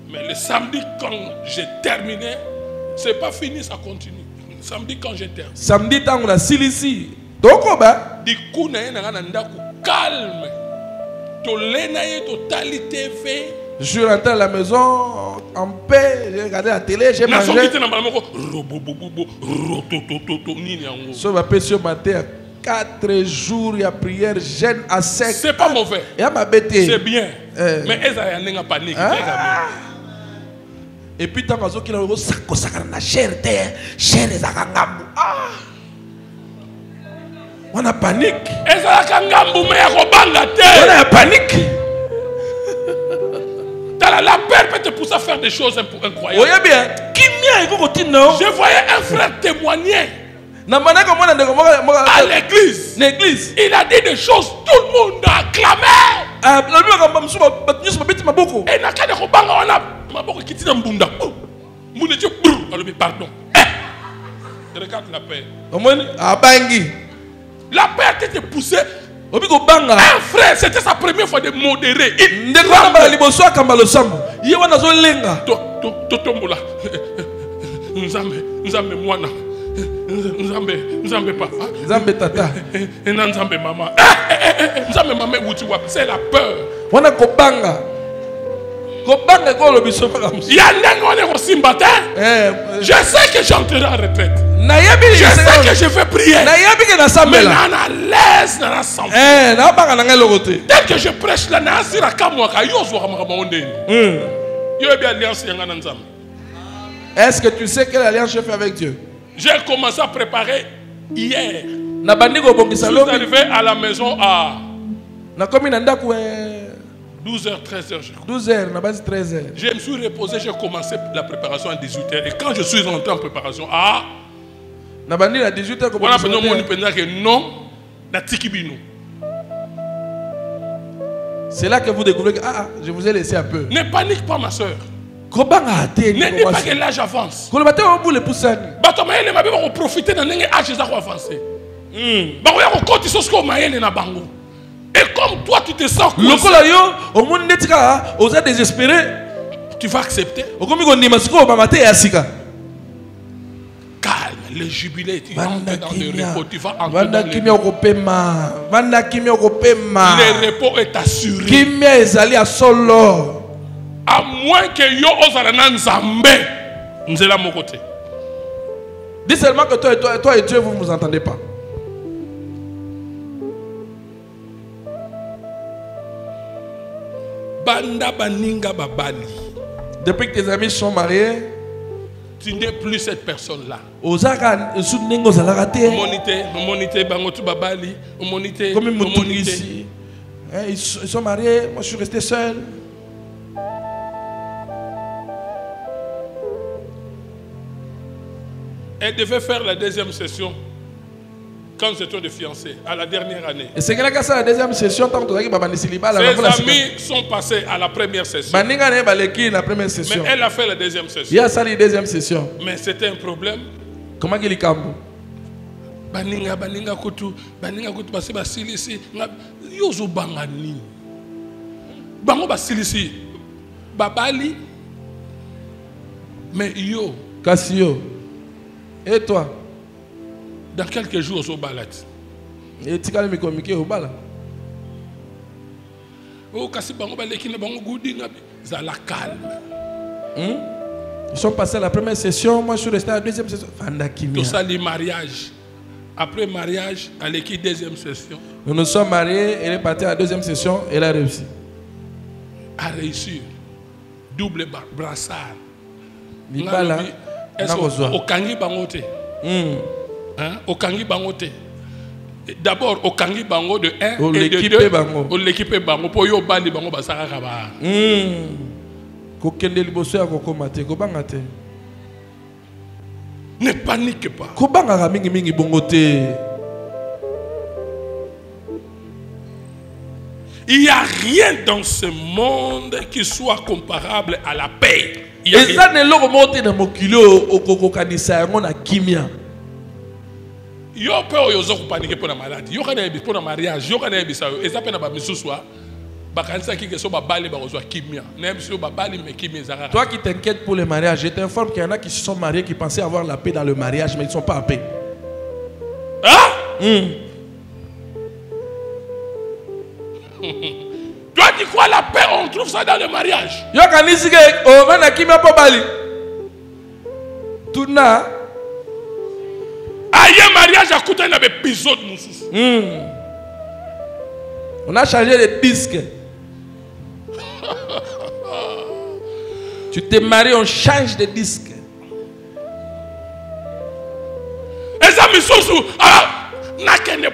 Mais le samedi quand j'ai terminé, c'est pas fini, ça continue. Samedi quand j'ai terminé. Samedi quand on a ici. Donc du coup na calme. Je suis rentré à la maison en paix, j'ai regardé la télé, j'ai mangé. Ce matin, ce matin, 4 jours, il y a prière, jeûne à sec. C'est pas mauvais. C'est bien. Mais elle a panique. Et puis, tant qu'il a eu ça, chair, on a panique. On a panique. La peur peut te pousser à faire des choses incroyables. Oui, bien. Je voyais un frère témoigner à l'église. Il a dit des choses, tout le monde a acclamé. Et il n'a qu'à dire pardon. Regarde la paix. La paix a été poussée. Un frère, c'était sa première fois de modérer. C'est la peur. Je sais que j'entrerai en retraite. Je sais que je vais prier. Mais à l'aise dans la santé. Dès que je prêche là, est-ce que tu sais quelle alliance je fais avec Dieu? J'ai commencé à préparer hier. Je suis arrivé à la maison à 12h, 13h. 12h, 13h. Je me suis reposé, j'ai commencé la préparation à 18h. Et quand je suis rentré en préparation à 18h, c'est là que vous découvrez que je vous ai laissé un peu. Ne panique pas, ma soeur. Ne dis pas que l'âge avance. Profiter de l'âge avancé. Et comme toi tu te sens désespéré, tu vas accepter. Calme, le jubilé, tu vas entrer dans le repos, tu vas entrer dans le repos est assuré. À moins que yo osana nzambe nzela mon côté. Dis seulement que toi et Dieu vous ne vous entendez pas. Banda baninga babali. Depuis que tes amis sont mariés, tu n'es plus cette personne-là. Monité, bangotu babali, monité. Comme ici. Ils sont mariés, moi je suis resté seul. Elle devait faire la deuxième session. quand nous étions des fiancés, à la dernière année. Et c'est que la deuxième session, tant que ses amis sont passés à la première session. Mais elle a fait la deuxième session. Il y a ça la deuxième session. Mais c'était un problème. Comment il est cambo? Baninga kutu basi basilisi yozo bangani. Bango basilisi babali. Mais yo. Cassio. Et toi? Dans quelques jours, au balade. Et tu as communiqué au balade. Oh, kasi bango baleki ne bango goudi ngabi. Zala calme. Ils sont passés à la première session, moi je suis resté à la deuxième session. Tout ça, les mariages. Après mariage, à l'équipe deuxième session. Nous nous sommes mariés, elle est partie à la deuxième session, elle a réussi. A réussi. Double brassard. Libala. Au Kangi Bangote. Au Kangi Bangote. D'abord, au Kangi Bango de 1 et de 2. Au l'équipe Bango. Pour yo bandi Bango Basara Kaba. Kokende liboso ya kokomate kobangate. Ne panique pas. Kobanga mingi mingi bongote. Il n'y a rien dans ce monde qui soit comparable à la paix. Et ça ne l'autre monté dans mon kilo au coco kanisa on a kimia. Yo peur yo zo paniquer pour la maladie. Yo kana pour le mariage. Yo kana bisa. Et ça pena ba misuswa. Toi qui t'inquiètes pour le mariage, je t'informe qu'il y en a qui se sont mariés, qui pensaient avoir la paix dans le mariage, mais ils ne sont pas en paix. Hein? Toi tu crois la paix, on trouve ça dans le mariage. Aïe mariage à côté d'un épisode. On a changé de disque. Tu t'es marié, on change de disque. Et ça me sous nakende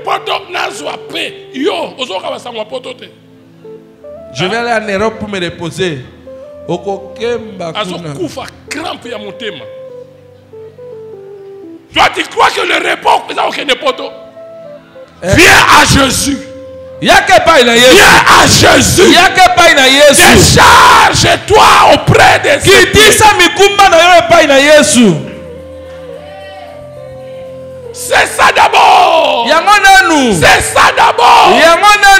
poto nazwa paix. Yo, ozoka basangwa poto te. Je vais aller en Europe pour me reposer. Okokemba kuna. Azokufa crampe ya motema. Toi tu crois que le repos est okende poto? Viens à Jésus. Viens à Jésus. Décharge-toi auprès de Jésus. C'est ça d'abord. C'est ça d'abord.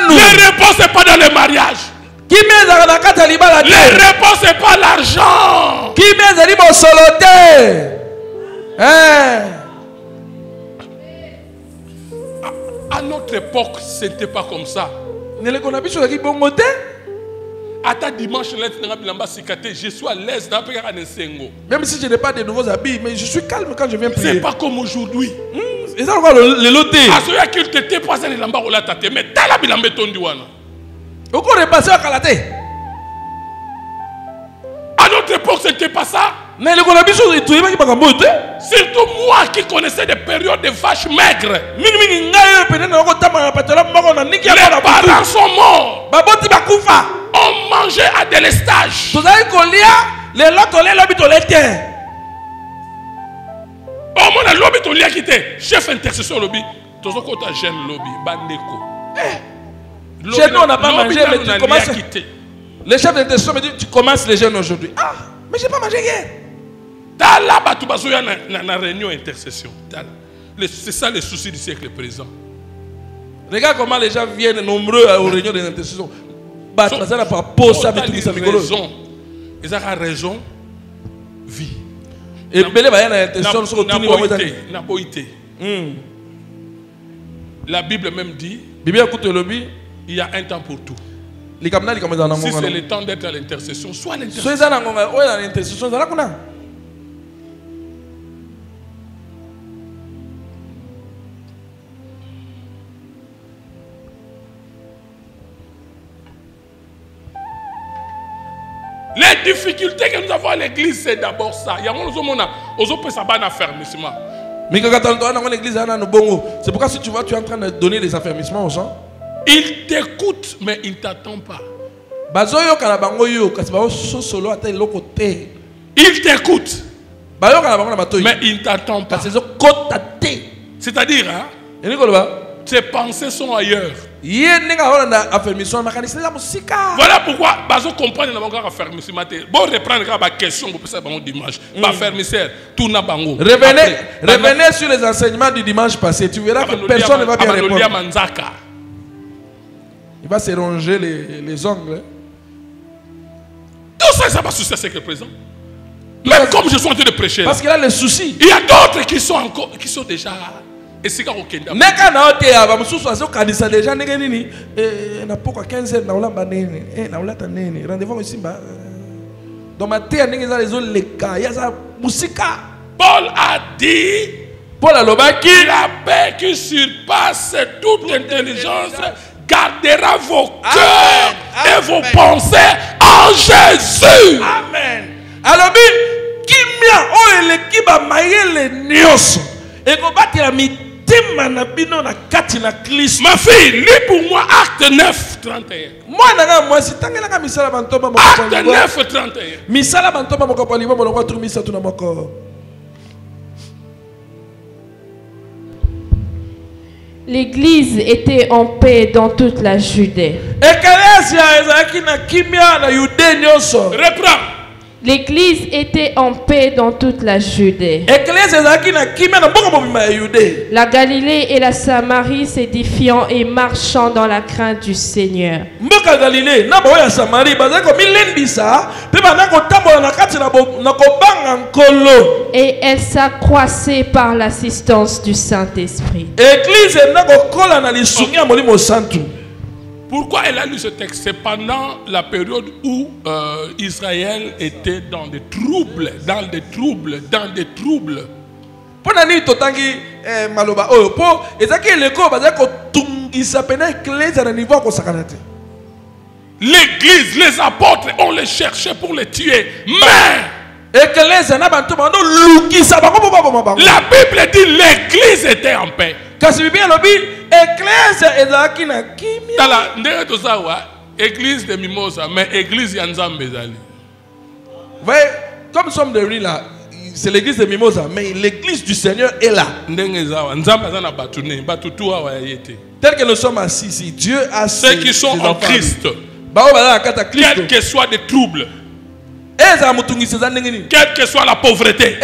Le repos c'est pas dans le mariage. Le repos c'est pas l'argent. À notre époque, ce n'était pas comme ça. À ta dimanche, je suis à l'aise dans le Sengo. Même si je n'ai pas de nouveaux habits, mais je suis calme quand je viens prier. C'est pas comme aujourd'hui. Et ça, le loté. Mais t'as la bilambe tondiwana. À notre époque, ce n'était pas ça. Surtout moi qui connaissais des périodes de vaches maigres. Les parents sont morts. On mangeait à délestage. Oh mon lobby to lia quitté. Chef intercession lobby. Tozo kota jeune lobby. Bandeko. Chez nous on n'a pas mangé, mais tu commences. Le chef d'intercession me dit tu commences les jeunes aujourd'hui. Ah, mais j'ai pas mangé hier. Tala batu bazoya na réunion intercession. C'est ça le souci du siècle présent. Regarde comment les gens viennent nombreux aux réunions d'intercession. Ça n'a pas posé avec tout ça. Ils ont raison. Vie. Et belé ba yana intercession sur tout niveau. La Bible même dit. Il y a un temps pour tout. Si c'est le temps d'être à l'intercession, soit à l'intercession. Les difficultés que nous avons à l'église, c'est d'abord ça. Il y a un affermissement. C'est pourquoi si tu vois, tu es en train de donner des affermissements aux gens. Il t'écoute, mais il ne t'attend pas. Il t'écoute, mais il ne t'attend pas. C'est-à-dire, hein, ses pensées sont ailleurs. Voilà pourquoi bazo comprendre na bango affermissement te. Bon reprendre la question pour ça bon dimanche. Ba fermisseur tout na bango. Revenez sur les enseignements du dimanche passé, tu verras que personne ne va bien répondre. Il va se ronger les ongles. Tout ça va soucier avec le présent. Même comme je suis en train de prêcher. Parce qu'il a le souci. Il y a d'autres qui sont déjà et c'est quand on neka na ote ya ba mususu azo kanisa déjà ndenge nini na poko 15 na olamba nene na olata nene rendez-vous ici ba dans ma terre ndenge za les leka ya za musika. Paul a dit, Paul a lobaki, la paix qui surpasse toute intelligence gardera vos cœurs et vos pensées en Jésus. Amen. Alors kimia o elekiba mayele nyoso et ko batela mi Ma fille, lis pour moi Acte 9, 31. Acte 9, 31. L'Église était en paix dans toute la Judée. Reprends. L'Église était en paix dans toute la Judée. La Galilée et la Samarie s'édifiant et marchant dans la crainte du Seigneur. Et elle s'accroissait par l'assistance du Saint-Esprit. Pourquoi elle a lu ce texte? C'est pendant la période où Israël était dans des troubles, L'église, les apôtres, on les cherchait pour les tuer. Mais la Bible dit l'église était en paix. Église de Mimosa, mais église Yanzambe. Voyez, comme nous sommes de riz là, c'est l'église de Mimosa, mais l'église du Seigneur est là. Tel que nous sommes assis ici, Dieu a ceux qui sont en Christ, quels que soient les troubles, quelle que soit la pauvreté,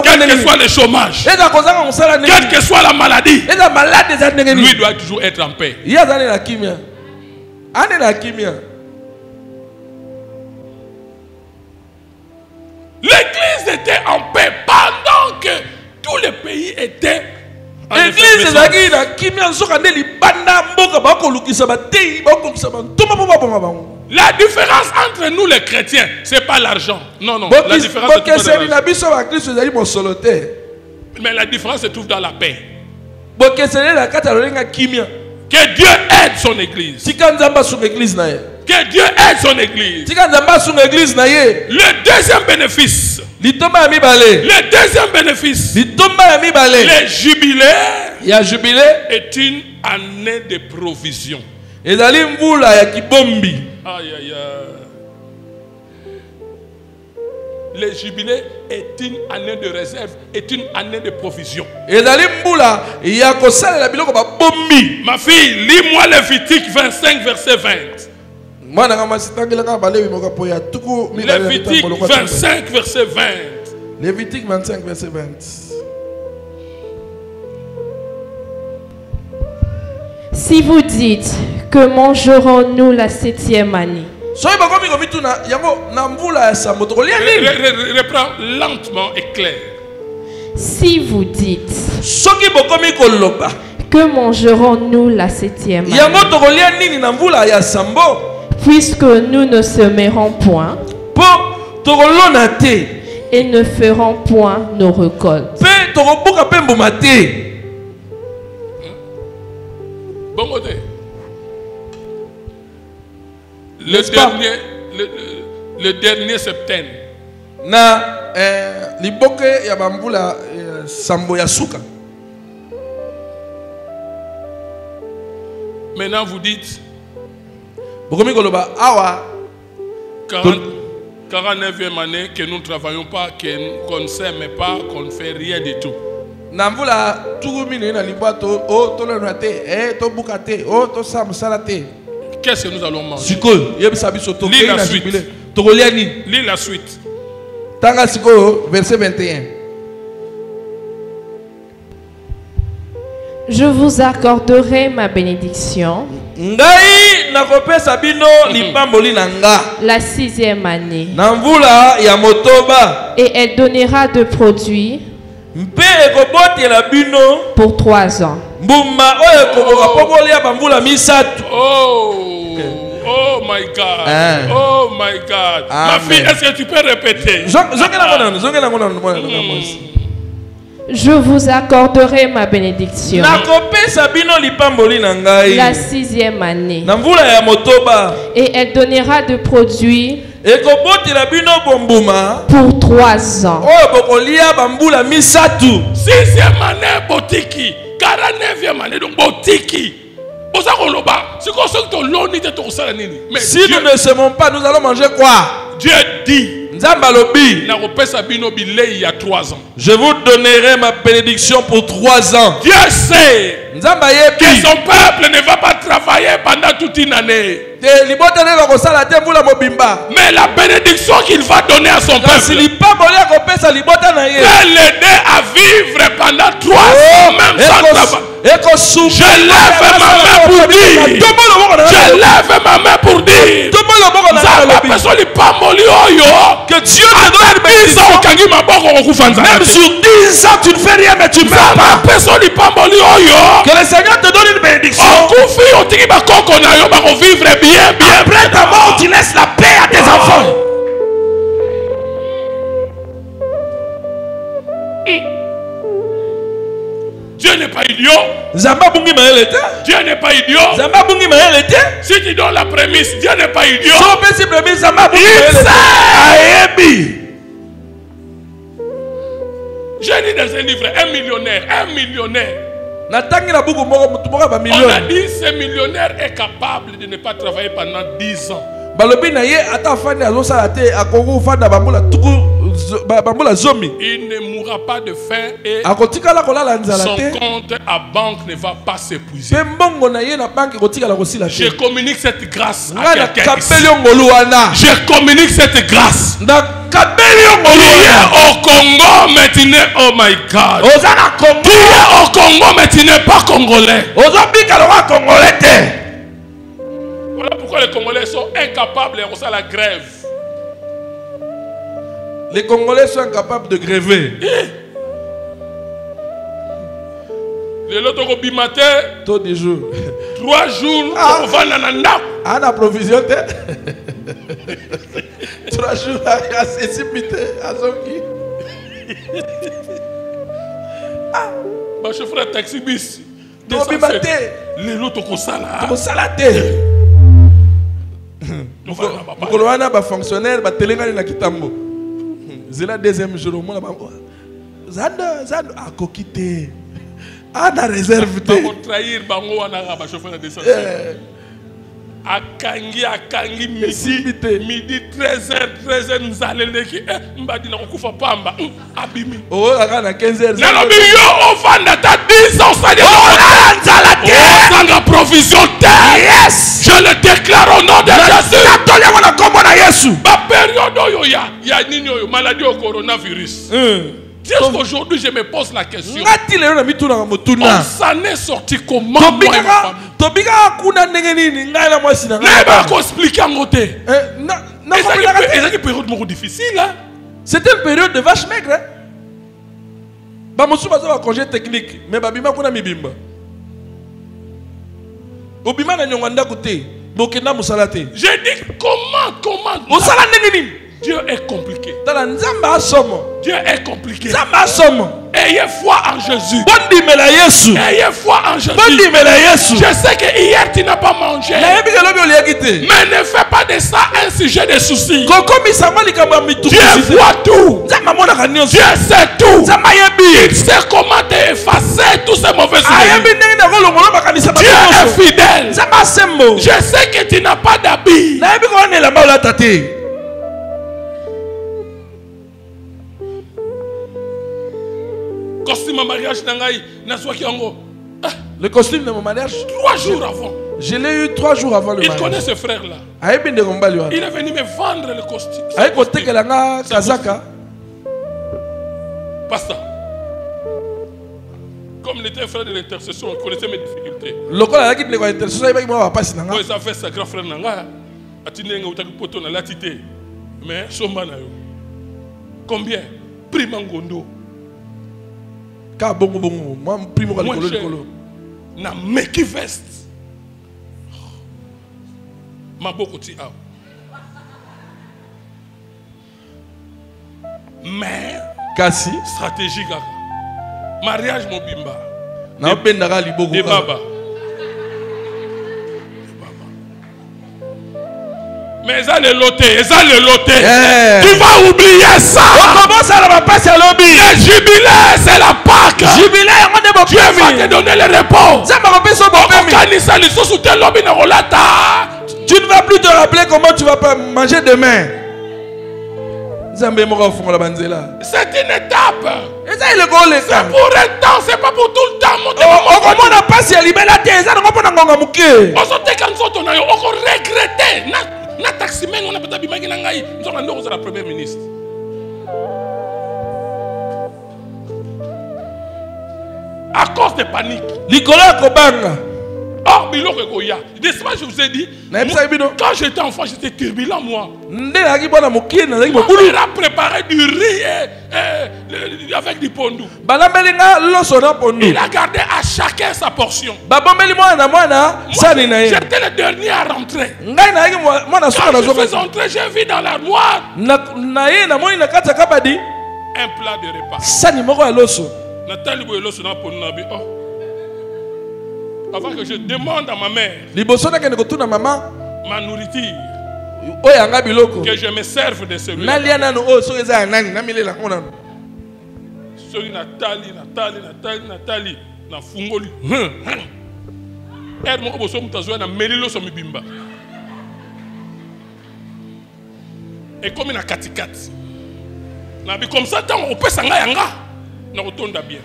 quel que soit le chômage, quelle que soit la maladie, lui doit toujours être en paix. L'église était en paix pendant que tout le pays était en La différence entre nous les chrétiens, ce n'est pas l'argent. Non, non. La différence mais la différence se trouve dans la paix. Que Dieu aide son église. Que Dieu aide son église. Le deuxième bénéfice. Le jubilé est une année de provision. Aïe, aïe, aïe. Le jubilé est une année de réserve, est une année de provision. Ma fille, lis-moi Lévitique 25, verset 20. Lévitique 25, verset 20. Lévitique 25, verset 20. Si vous dites que mangerons-nous la 7e année? Reprends lentement et clair. Si vous dites que mangerons-nous la 7e année? Puisque nous ne semerons point et ne ferons point nos récoltes. Bon côté. Le dernier septembre. Maintenant vous dites 49e année que nous ne travaillons pas, qu'on ne s'aime pas, qu'on ne fait rien du tout. Namvula turumine na liboato o to le raté to bukate o to sam salate. Qu'est-ce que nous allons manger? Siko yebisa biso to Lis la na suite. jubilé. To goliani. Lis la suite. Tanga siko verset 21. Je vous accorderai ma bénédiction Ngai nakopesa bino lipamboli na nga. la 6e année, Na mvula ya motoba et elle donnera de produits mpe ekobotela bino pour 3 ans. mbuma oyo ekokoka po bolia bamvula misatu. Oh my God. Hein. Oh my God. Ma Amen. fille, est-ce que tu peux répéter? Zongela ngona. Je vous accorderai ma bénédiction Nakopesa bino lipamboli na ngai. la 6e année, Na mvula ya motoba et elle donnera de produits ekobotela bino bombuma pour 3 ans. oyo bokolia bambula misatu. 6e année, botiki. 49e année, donc botiki. Mais Si nous ne semons pas, nous allons manger quoi? Dieu dit, Nzamba lobi, je vous donnerai ma bénédiction pour 3 ans. Dieu sait Nzamba que yebi son peuple ne va pas travailler pendant toute une année. te libota ne bakosala te mbula mobimba. Mais la bénédiction qu'il va donner à son Kasi peuple lipamboli akopesa libota na ye va l'aider à vivre pendant 3 ans même sans travail. Je lève ma main pour dire. Je lève ma main pour dire. Que Dieu te donne une bénédiction. Même sur 10 ans tu ne fais rien mais tu ne meurs pas. Que le Seigneur te donne une bénédiction. Après ta mort tu laisses la paix à tes enfants. Dieu n'est pas idiot. Zamba bungi maele te. Dieu n'est pas idiot. Zamba bungi maele te. Si tu donnes la prémisse, Dieu n'est pas idiot. So pesi prémisse zamba bungi maele te. Ayebi. J'ai dit dans un livre, un millionnaire. Natangi na buku moko mutu moko ba On a million. dit ce millionnaire est capable de ne pas travailler pendant 10 ans. Balobi na ye ata fandi azosala te akoko fanda bambula tuku bambula zomi. Il ne mourra pas de faim et Akotikala kolala nzala son te. compte à banque ne va pas s'épuiser. Pe mbongo na ye na banki kotikala kosila te. Je communique cette grâce à Nga na quelqu'un ici. kapeli ngolu wana. Je communique cette grâce. Na kapeli ngolu Tu es wana. au Congo mais tu n'es, oh my God. Oza na Tu Congo. es au Congo mais tu n'es pas congolais. Oza bika loka congolais te. Voilà pourquoi les Congolais sont incapables de faire la grève. Les Congolais sont incapables de gréver. Les autres bimatin, Taux du jour. 3 jours, Ah. on va nanana. On a provision te. 3 jours à cécipité à Zongi. Ma chef frère taxi bis. Taux bimaté. Les autres comme ça là. Taux salate. Mukolo wana ba fonctionnaire ba telengani na kitambo. Zela deuxième jour mona ba zanda akokite. Ana réserve te. Pour trahir bango wana ba chef frère descend. Akangi midi 13h nzaleleki mbadi na kufa pamba abimi. Oh aka na 15h. Nalobi yo ofanda ta 10 ans ça dit sanga provision terre. Yes. Je le déclare au nom de Jésus. Natole wana kombo na Yesu. Ba période oyo ya nini oyo maladie au coronavirus. Est-ce qu'aujourd'hui je me pose la question? Ngati lelo na mituna na motuna. On s'en est sorti comment moi et ma famille? Tobika kuna ndenge nini ngai na mwasi na Mais ba ko expliquer ngote. Na Ezaki période moko difficile hein. C'était une période de vache maigre. Hein? Ba mosu baza ba congé technique mais babima kuna mibimba. Obima na nyonga ndako te. Bokenda musala te. Je dis comment Musala ndenge nini? Dieu est compliqué. Tala nzamba asomo. Dieu est compliqué. Nzamba asomo. Ayez foi en Jésus. Bondimela Yesu. Ayez foi en Jésus. Bondimela Yesu. Je sais que hier tu n'as pas mangé. Na yebi lobi oliaki te. Mais ne fais pas de ça un sujet de souci. Kokomi sama likambo ya mituku. Dieu voit tout. Nzamba mona kanyoso. Dieu sait tout. Nzamba yebi. Il sait comment t'effacer tous ces mauvais souvenirs. Ayebi ndenge na kolongola makanisa Dieu est fidèle. Nzamba sembo. Je sais que tu n'as pas d'habit. Na yebi ko ne la ba olata te. Costume costume mariage nangai nazwaki yango. Le costume de mon mariage. 3 jours avant. Je l'ai eu 3 jours avant le mariage. Il connaît ce frère là. Il est venu me vendre le costume. Pas ça. Comme il était frère de l'intercession, il connaissait mes difficultés. Ça fait ça, grand frère Nanga. Mais combien? Prix Mangondo. Moins cher. Na Meki Vest. Maboko ti aw. Mais kasi stratégie kaka. Mariage mobimba. Na bendaka liboko. De baba. Mais ça le loté, ça le loté. Yeah. Tu vas oublier ça. On commence à la passer à l'obbi. Le jubilé, c'est la Pâque. Jubilé, Dieu va te donner le repos. Tu ne vas plus te rappeler comment tu vas pas manger demain. C'est une étape. C'est pour un temps, c'est pas pour tout le temps. On n'a pas si elle la terre, ça ne va pas nous manquer. On regretter. Na taximen on a peut-être bimaki na ngai, nous allons la première ministre. À cause de panique. Nicolas Kobanga. Oh, biloko koya. N'est-ce pas, je vous ai dit. Quand j'étais enfant, j'étais turbulent moi. On a préparé du riz avec du pondou. Il a gardé à chacun sa portion. J'étais le dernier à rentrer. Quand je faisais entrer, j'ai vu dans l'armoire un plat de repas. Avant que je demande à ma mère ma nourriture, que je me serve de celui-là. Nathalie, na fungoli. Et comme il a katikati. Comme ça, on peut s'en aller. On retourne bien.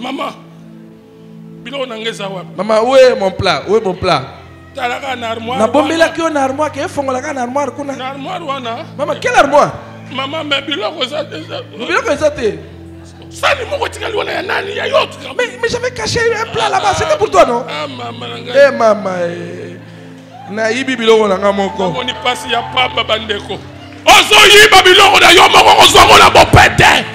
Maman. Maman, où est mon plat? Où est mon plat? Na bombela ki on armoire ke fongola ka na armoire kuna. Na armoire wana. Maman, quelle armoire? Maman, mais biloko ça. Biloko ça te. Ça ni moko tikali wana ya nani ya yote. Mais j'avais caché un plat là-bas, c'était pour toi non? Ah maman nanga. Eh maman. Na ibi biloko nanga moko. Maman ni passe ya pamba bandeko. Ozo yiba biloko na yo moko ozongo la bopete.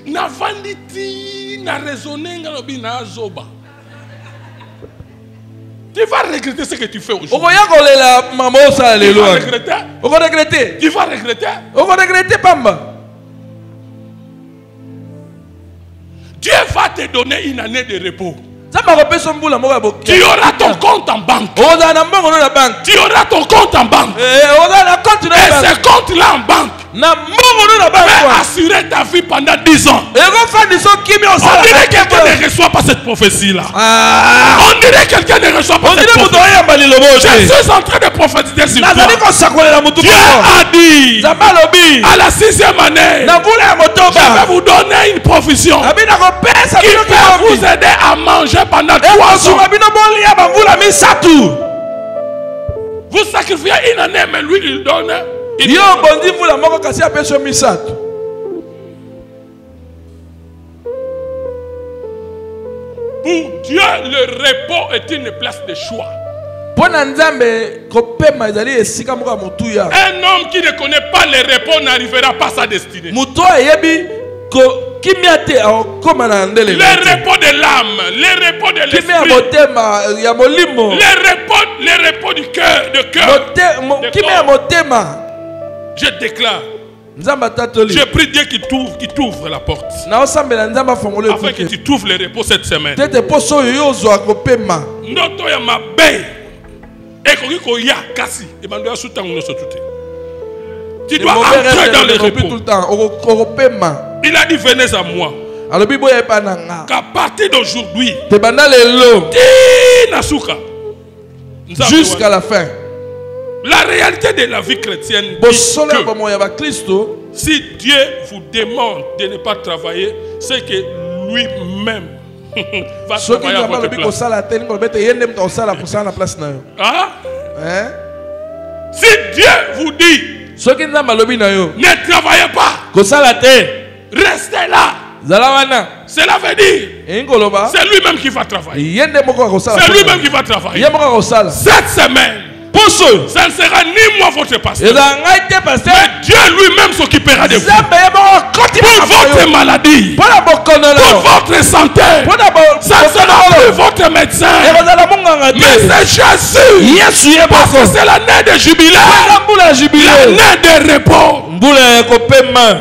Na vanditi, na raisonner, na zoba. Tu vas regretter ce que tu fais aujourd'hui. Tu vas regretter. Tu vas regretter. Pamba. Dieu va te donner une année de repos. Tu auras ton compte en banque. Tu auras ton compte en banque. Et ce compte-là en banque va assurer ta vie pendant 10 ans. On dirait que quelqu'un ne reçoit pas cette prophétie-là. On dirait que quelqu'un ne reçoit pas cette prophétie. Je suis en train de prophétiser sur toi. Dieu a dit à la 6e année, je vais vous donner une provision qui va vous aider à manger pendant 3 ans. Vous sacrifiez une année, mais lui il donne. Pour Dieu, le repos est une place de choix. Un homme qui ne connaît pas le repos n'arrivera pas à sa destinée. Le repos de l'âme, le repos de l'esprit, le repos du cœur, je déclare, je prie Dieu qui t'ouvre la porte afin que tu trouves le repos cette semaine. Noto ya mabe ekoki koya kasi ebando ya sutango nyonso tute. Tu dois entrer dans le repos. Il a dit venez à moi. Qu'à partir d'aujourd'hui, jusqu'à la fin, La réalité de la vie chrétienne dit bosolo que ba moya ba Kristo si Dieu vous demande de ne pas travailler, c'est que lui-même va soki travailler à nzambe votre alobi place. kosala te ningo lobete ye nde moto akosala kosala na place na yo. Hein? Hein? Si Dieu vous dit Soki nzambe alobi na yo ne travaillez pas, kosala te restez là, zala wana cela veut dire eyingi koloba c'est lui-même qui va travailler. ye nde moko akosala. C'est lui-même qui va travailler. ye moko akosala. Cette semaine, Poso oyo ça ne sera ni moi votre pasteur, ezala ngai te pasteur. mais Dieu lui-même s'occupera de vous. Nzambe ye moko akoti Pour votre maladie, mpona bokono na pour yo votre santé, mpona ça ne sera plus votre médecin, ekozala monganga mais te. c'est Jésus. Yesu ye Parce que moko c'est l'année de jubilé, mpona mbula ya jubile l'année de repos. mbula ya kopema.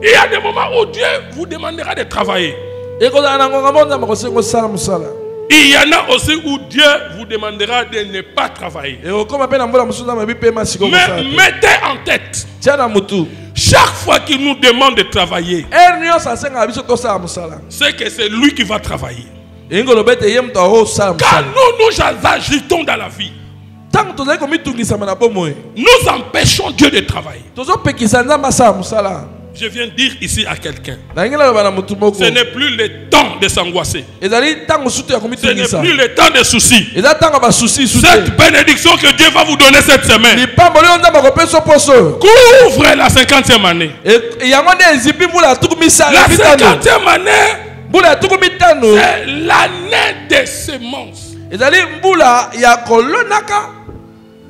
Il y a des moments où Dieu vous demandera de travailler. ekozala na ngonga mo nzambe kosenga osala mosala. Il y en a aussi où Dieu vous demandera de ne pas travailler. ekokoma mpe na mbula mosusu nzambe ebi pema sikoyo Mais kosala te. mettez en tête, tia na mutu chaque fois qu'il nous demande de travailler, ere nyonso asengaka biso tosala mosala c'est que c'est lui qui va travailler. eyingi oloba ete ye moto akosala Quand mosala. nous agitons dans la vie, ntango tozali komitungisama na bomoi nous empêchons Dieu de travailler. tozopekisa nzambe asala mosala. Je viens dire ici à quelqu'un, nalingi naloba na mutu moko ce n'est plus le temps de s'angoisser. ezali ntango sutu ya Ce n'est komitungisa plus le temps de soucis. eza ntango ya basusi su te. Cette bénédiction que Dieu va vous donner cette semaine lipamboli oyo nzambe akopesa poso oyo couvre la 50e année. yango nde ezipi mbula ya tuku La misala mitano. 50e année, mbula ya tuku mitano c'est l'année des semences. ezali mbula ya kolonaka.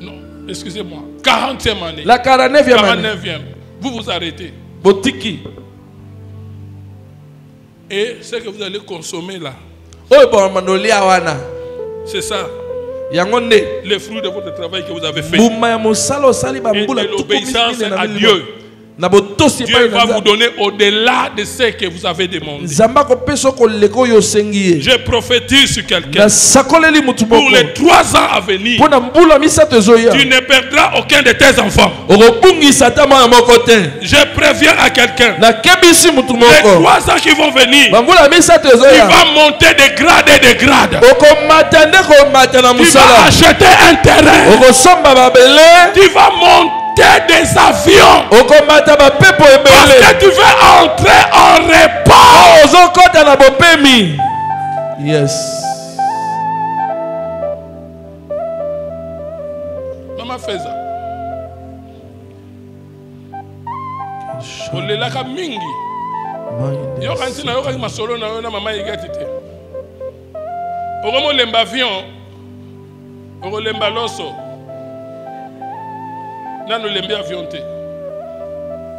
Non, excusez-moi. 40e année. La 49e année 49e. Vous vous arrêtez. botiki Et ce que vous allez consommer là, oyo boma nolia wana c'est ça, yango nde les fruits de votre travail que vous avez fait. mbuma ya mosala osali Et bambula de tuku l'obéissance minene na à milimo. Dieu. na botosi Dieu epai va na vous nzambe donner au-delà de ce que vous avez demandé. nzambe akopesa koleka oyo osengi ye. Je prophétise sur quelqu'un. nasakoleli mutu Pour moko les 3 ans à venir, mpo na mbula misato ezoya tu ne perdras aucun de tes enfants. okobungisa ata mwana moko te. Je préviens à quelqu'un. nakebisi mutu Les moko 3 ans qui vont venir, bambula misato tu ezoya vas monter de grade et de grade. okomata nde komata na Tu vas mosala acheter un terrain. okosomba babele Tu vas monter des avions. okomata bapepo Parce ebele que tu veux entrer en repos. ozokɔta na bopemi. Yes. Maman fait ça. Olelaka mingi. Yo kanti na yo kaki masolo na yo na mama yigati te. Okomo lemba avion. Okolemba loso. Nano lembi avion te.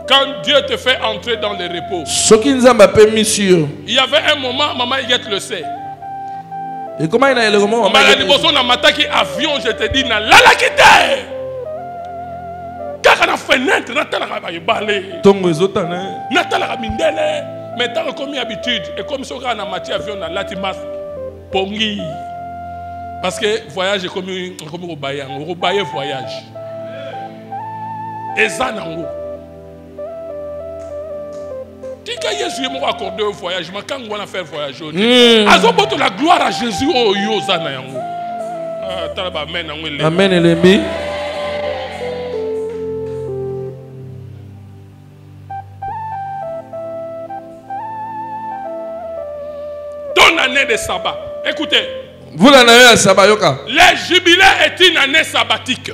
Quand Dieu te fait entrer dans le repos, soki nzambe apemisi yo il y avait un moment, maman Yiguette le sait. ekomaki na eleko moko Mama liboso na mataki avion, je te dis na lalaki te. Kaka na fenêtre natalaka ba yebale. ntongo ezotana Natalaka mindele. Mais tant que comme habitude et comme soka na mati avion na lati masque pongi. Parce que voyage est comme au baye voyage. Et ça nango. Tika Yesu est accordé au voyage, mais quand on va faire voyage, azoboto la gloire à Jésus au yo zana yango. Ah, talaba amen nango. amen elembi. Ton année de sabbat. Écoutez. mbula na yo ya saba yoka. Le jubilé est une année sabbatique.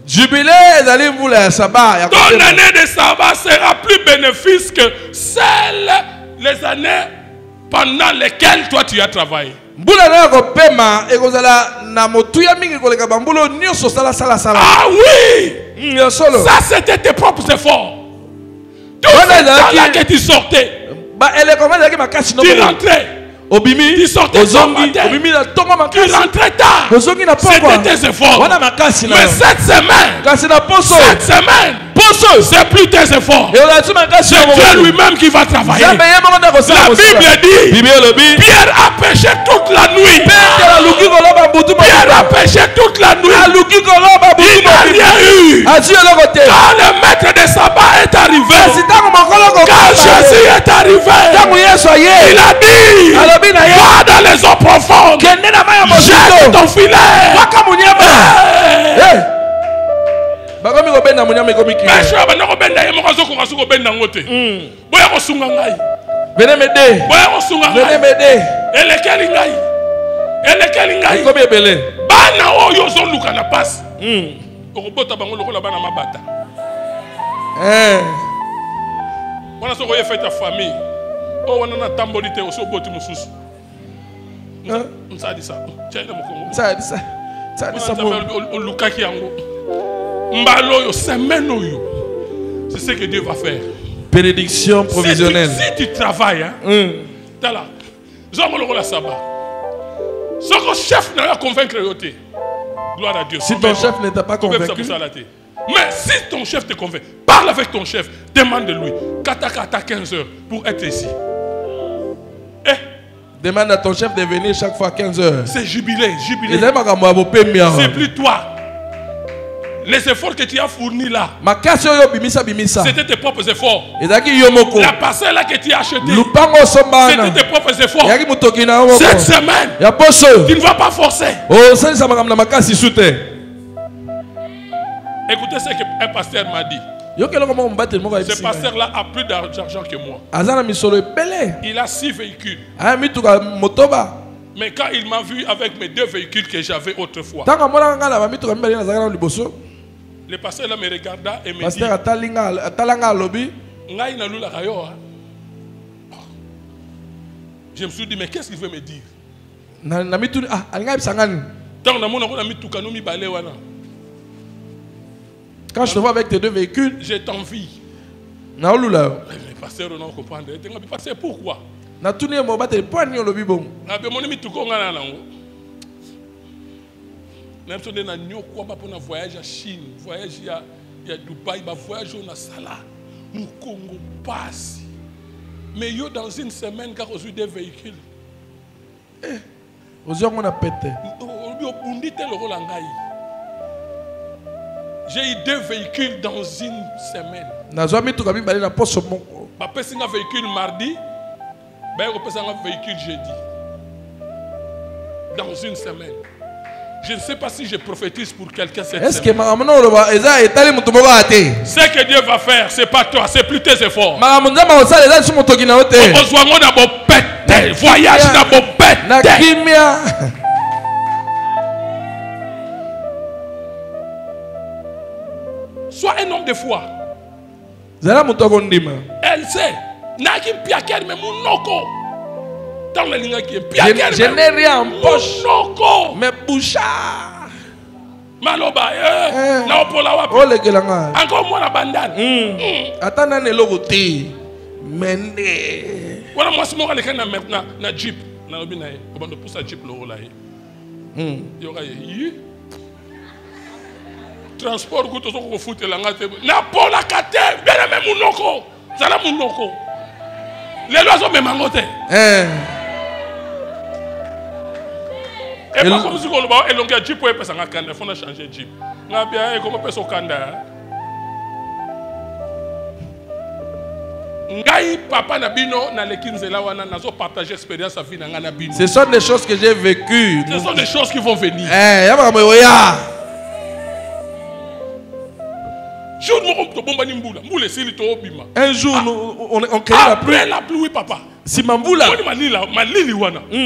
Jubilé ezali mbula ya saba ya Ton kopema. année de sabbat sera plus bénéfique que celles les années pendant lesquelles toi tu as travaillé. mbula na yo ya kopema ekozala na motuya mingi koleka bambula oyo nyonso osala. Ah oui! ya solo Ça c'était tes propres efforts. Tout Voilà, ce temps-là là, que tu sortais, eleko ma ezalaki makasi tu rentrais. obimi Tu sortais ozongi tôt matin. obimi na ntongo Tu makasi rentrais tard. ozongi na pokwa C'était tes efforts. wana makasi na Mais yo cette semaine, kasi na poso poso c'est plus tes efforts. ezalaki makasi C'est ya Dieu moko lui-même qui va travailler. nzambe ye moko nde akosala La mosala. Bible dit, bible elobi Pierre a péché toute la nuit. Petro aluki koloba butu Pierre a mobimba péché toute la nuit. aluki koloba butu Il n'a rien eu. azwi eloko te Quand le maître de sabbat est arrivé, kasi ntango mokolo quand Jésus est arrivé, ntango yesu il aye a dit, alobi na ye va dans les eaux profondes, kende na mai ya Jette ton filet. Bakomi ko benda munyama ko miki. Mais je vais ko benda ye mokazo ko kaso ko benda ngote. Boya ko sunga ngai. Venez m'aider. Boya ko sunga ngai. Venez m'aider. Elekeli ngai. Elekeli ngai. Komi ebele. Bana oyo zo luka na passe. Okobota bango lokola bana mabata. Wana soko ye fête ta famille. Oh wana na tambolite oso boti mususu. Nsadi sa. Tchela mokongo. Nsadi sa. Nsadi sa o lukaki yango. Mbalo yo semaine oyo. C'est ce que Dieu va faire. Bénédiction provisionnelle. Si tu travailles hein. Tala. Zongo lokola saba. Soko chef n'a pas convaincre yote. Gloire à Dieu. Si ton chef ne t'a pas convaincu. Mais si ton chef te convainc, parle avec ton chef, demande de lui. Kataka à 15 heures pour être ici. Demande à ton chef de venir chaque fois à 15 heures. C'est jubilé, jubilé. C'est plus toi. Les efforts que tu as fournis là, c'était tes propres efforts. La parcelle là que tu as achetée, c'était tes propres efforts. Cette semaine, tu ne vas pas forcer. Écoutez ce qu'un pasteur m'a dit. Ce pasteur-là a plus d'argent que moi. Il a 6 véhicules. Mais quand il m'a vu avec mes 2 véhicules que j'avais autrefois, le pasteur là me regarda et me dit, je me suis dit, mais qu'est-ce qu'il veut me dire? Quand je te vois avec tes 2 véhicules, je t'envie. Mais pasteur, on ne comprend pas. Pasteur, pourquoi? Même si on a un voyage à Chine, voyage à Dubaï, voyage au Sala, au Congo passe. Mais yo dans une semaine, quand on a 2 véhicules, on a pété. J'ai eu 2 véhicules dans une semaine. Je suis un véhicule mardi, un véhicule jeudi. Dans une semaine. Je ne sais pas si je prophétise pour quelqu'un cette semaine. Ce que Dieu va faire, ce n'est pas toi, c'est plus tes efforts. Voyage dans mon bête. Sois un homme de foi. Elle sait. Je n'ai rien en poche. Mais bouchard. Maloba, encore moi la bandane. Attends, on est là. Mende. Voilà, moi, c'est moi qui suis maintenant na Jeep. Na obinaye. On va pousser Jeep là. Transport que tu as foutu là. Na pola kate. Bien même mounoko. Zala mounoko. Les lois sont même en côté. Et pas comme si on va éloigner Jeep pour passer en Canada. Il faut changer Jeep. On a bien comment passer au Canada. Ngai papa nabino na lekinzela wana nazo partager expérience à vie na ngana bino. Ce sont des choses que j'ai vécues. Ce sont des choses qui vont venir. Un jour, on crée la pluie. Après la pluie, papa. Si Mamboula.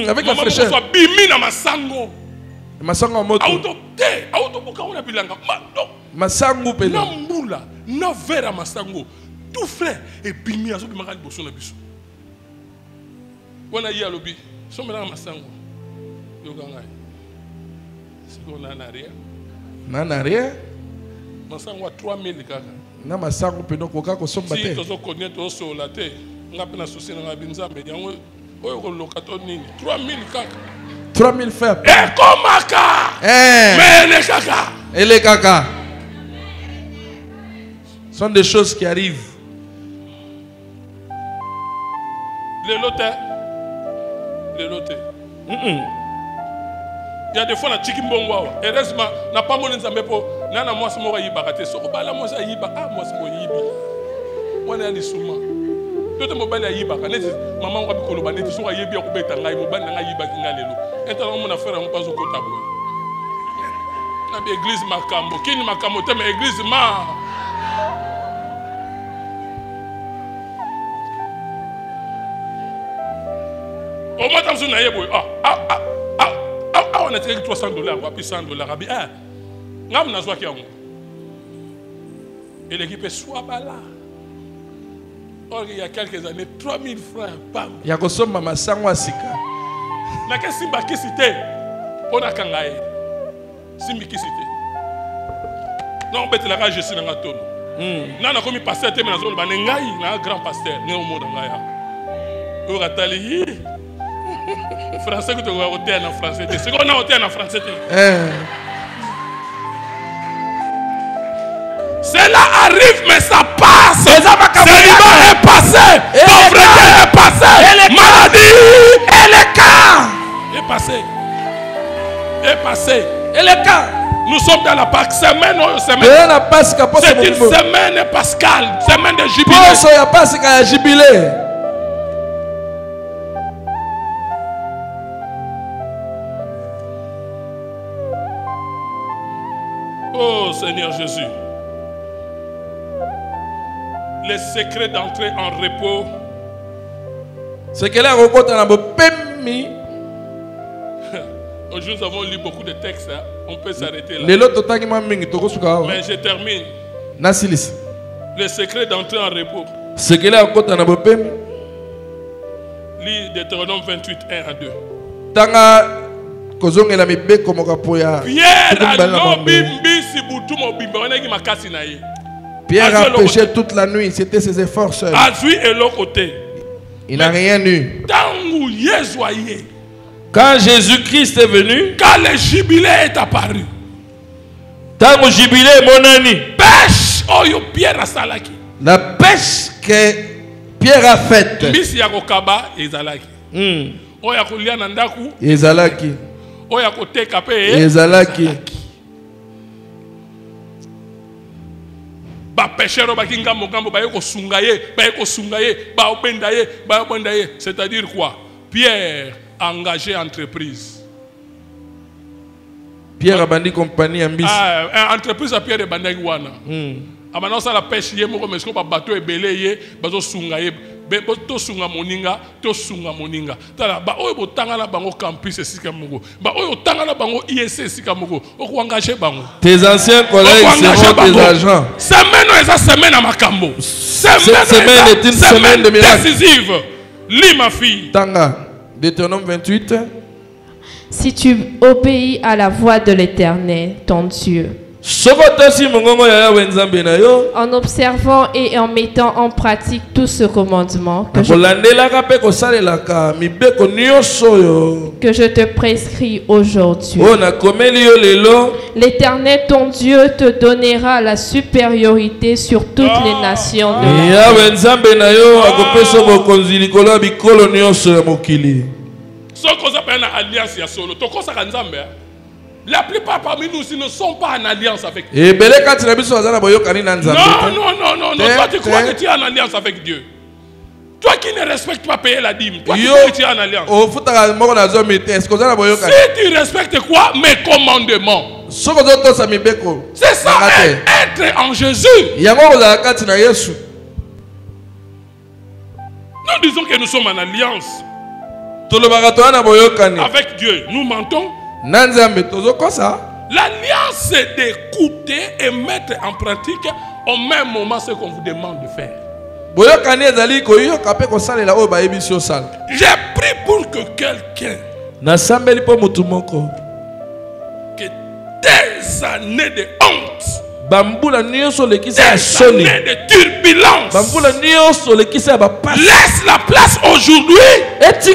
Avec la fraîcheur. Masango moto. Masango pena. Mamboula. Na vera masango. Tout frère et bimi azo bimaka liboso na biso. Wana ya lobi. Somela masango. Yoganga. Sikona na rien. Na rien. Masango 3000 kaka. Na masango peno koka ko somba te. Si tozo connait to sola te. Nga pena souci na binzambe yango oyo ko lokato nini 3000 kaka. 3000 frères. Et komaka. Mais les kaka. Et les kaka. Ce sont des choses qui arrivent. Les lotés. Les lotés. Il y a des fois, na chikimbongwa. Heureusement, n'a pas mon nzambe po. Nana moi c'est moi yibakate. Soko bala moi ça yiba. Ah moi c'est moi yibi. On est allé souma. Tout le mobile a yiba. Maman on va bikolo ba neti so ayebi akubeta ngai mobile na ngai yiba kinga lelo. Entala mon affaire on pas au kotabo. Na bi église makambo. Kini makambo te mais église ma. Au moins tam so na yebo. On a tiré $300 quoi puis $100 abi. Ngam na zwa ki yango. Et l'équipe est soit là. Or, il y a quelques années, 3000 francs, bam. Il y a que ça, maman, ça, moi, sika. Na que simba qui cité, on a kangaye. Simbi qui cité. Non, on peut te la rage ici dans la tonne. Non, on a commis pasteur, mais dans la zone, on a un grand pasteur, on a un mot dans la on a tali. Français, que tu as ôté en français. C'est qu'on a ôté en français. Cela arrive, mais ça passe. Célibat est passé. Pauvreté est passée. Maladie. Et le cas est passé. Est passé. Et le cas. Nous sommes dans la Pâque. Semaine. C'est une semaine pascale. Semaine de jubilé. Oh Seigneur Jésus. Les secrets d'entrer en repos. Ce que là rencontre dans le permis. Aujourd'hui, nous avons lu beaucoup de textes. Hein. On peut s'arrêter là. Mais je termine. Les secrets d'entrer en repos. Ce que là rencontre dans le permis. Lis Deutéronome 28, 1 à 2. Pierre a lobimbi si boutou mo bimba on a qui makasi na ye. Pierre a péché toute la nuit, c'était ses efforts seuls. Il n'a rien eu. Quand Jésus-Christ est venu, quand le jubilé est apparu, pêche, la pêche que Pierre a faite, c'est-à-dire quoi? Pierre a engagé entreprise. Pierre a bandi compagnie en bis. Entreprise à Pierre et bandai wana. Maintenant ça la pêche yé moko mais ko bateau e belé yé bazo sunga yé to sunga moninga to sunga moninga. Tala ba oyo botanga na bango campus esika moko. Ba oyo tanga na bango ISC esika moko. Oko engager bango. Tes anciens collègues seront tes agents. Semaine eza semaine à makambo. Cette semaine est une semaine de miracle décisive. Lis ma fille. Tanga Deutéronome 28. Si tu obéis à la voix de l'Éternel, ton Dieu, en observant et en mettant en pratique tout ce commandement que je te prescris aujourd'hui, l'Éternel ton Dieu te donnera la supériorité sur toutes les nations de la plupart parmi nous ne sont pas en alliance avec Dieu. Non. Toi tu crois que tu es en alliance avec Dieu. Toi qui ne respectes pas payer la dîme. Toi qui crois que tu es en alliance. Si tu respectes quoi? Mes commandements. C'est ça, être en Jésus. Nous disons que nous sommes en alliance avec Dieu. Nous mentons. L'alliance, c'est d'écouter et mettre en pratique au même moment ce qu'on vous demande de faire. J'ai prié pour que quelqu'un, que des années de honte, des années de turbulence, laisse la place aujourd'hui, laisse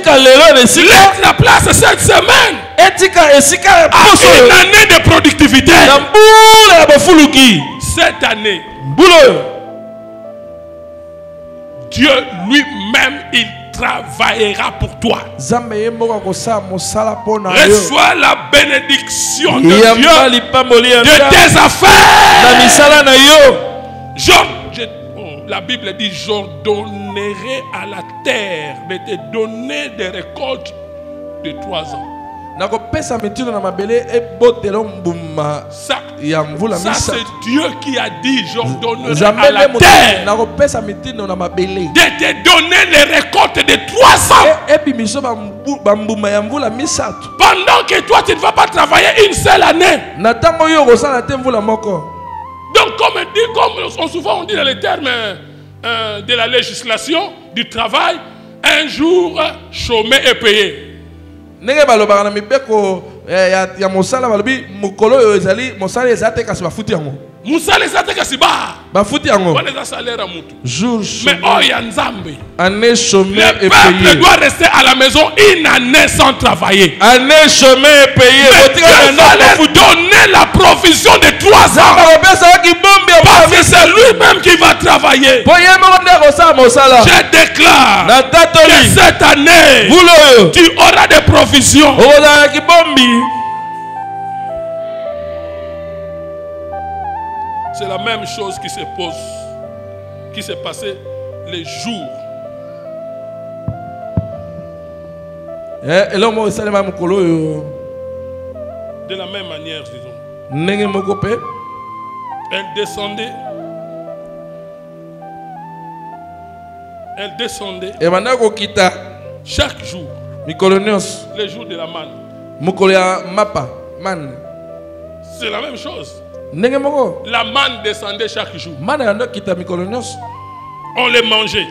la place cette semaine à une année de productivité. Cette année, Dieu lui-même, il travaillera pour toi. Reçois la bénédiction de Dieu de tes affaires. La Bible dit, j'ordonnerai à la terre de te donner des récoltes de 3 ans. Ça, c'est Dieu qui a dit, j'ordonnerai à la terre de te donner les récoltes de 3 ans. Pendant que toi, tu ne vas pas travailler une seule année. Donc, comme souvent on dit dans les termes de la législation, du travail, un jour chômé et payé. Musale ezate kasiba. Bafuti yango. On les a salaire à mutu. Jour mais oh ya nzambe. Année chômée et payée. Le peuple doit rester à la maison une année sans travailler. Année chômée et payée. Mais Dieu va leur donner la provision de 3 ans. Parce que c'est lui-même qui va travailler. Je déclare que cette année, tu auras des provisions. C'est la même chose qui se pose, qui s'est passé les jours. De la même manière, disons. Elle descendait. Elle descendait. Chaque jour. Les jours de la manne. C'est la même chose. La manne descendait chaque jour. On les mangeait.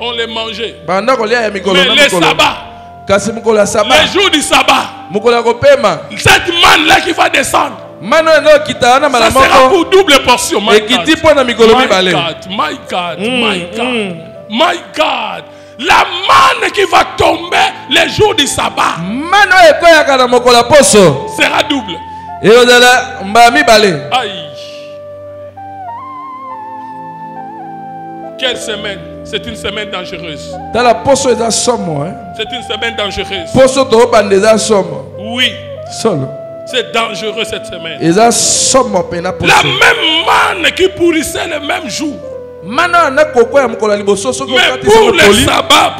On les mangeait. Mais les sabbats, les jours du sabbat, cette manne-là qui va descendre, ça sera pour double portion. My God. La manne qui va tomber les jours du sabbat sera double. Aïe. Quelle semaine? C'est une semaine dangereuse. C'est une semaine dangereuse. Oui. C'est dangereux cette semaine. La même manne qui pourrissait le même jour. Mais pour les sabbats,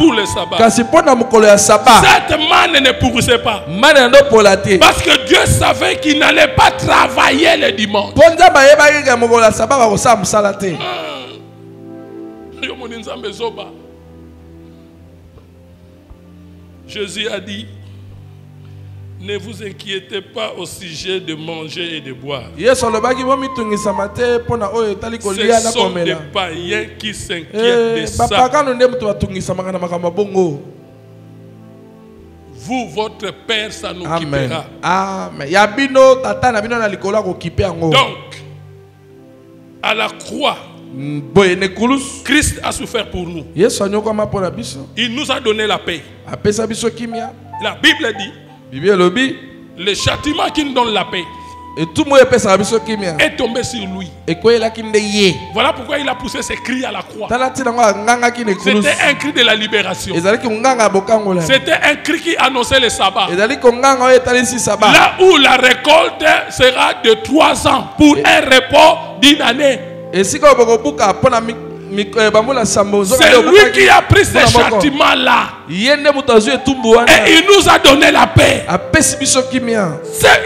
cette manne ne pourrissait pas. Parce que Dieu savait qu'il n'allait pas travailler le dimanche. Jésus a dit, ne vous inquiétez pas au sujet de manger et de boire. Ce sont des païens qui s'inquiètent de ça. Vous, votre Père, ça nous occupera. Donc, à la croix, Christ a souffert pour nous. Il nous a donné la paix. La Bible dit, le châtiment qui nous donne la paix est tombé sur lui. Voilà pourquoi il a poussé ses cris à la croix. C'était un cri de la libération. C'était un cri qui annonçait le sabbat. Là où la récolte sera de 3 ans pour un repos d'1 année. C'est lui qui a pris ce châtiment-là. Et il nous a donné la paix. Il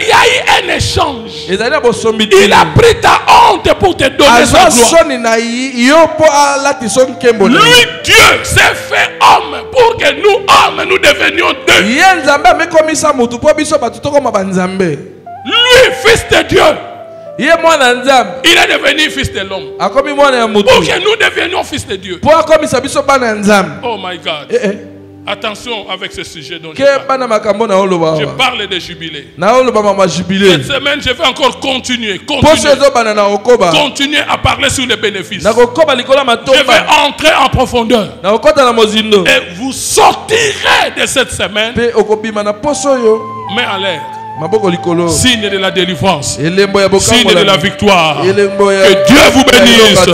y a eu un échange. Il a pris ta honte pour te donner sa gloire. Lui, Dieu, s'est fait homme pour que nous, hommes, nous devenions deux. Lui, fils de Dieu, il est devenu fils de l'homme. Pour que nous devenions fils de Dieu. Oh my God. Attention avec ce sujet dont je parle. Je parle de jubilé. Cette semaine, je vais encore continuer à parler sur les bénéfices. Je vais entrer en profondeur. Et vous sortirez de cette semaine, mais en l'air. Signe de la délivrance, signe de la victoire. Que Dieu vous bénisse.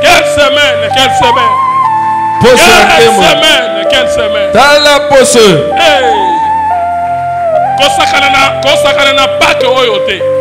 Quelle semaine, quelle semaine. Tala pose. Hey. Kosakana na Pâques oyo te.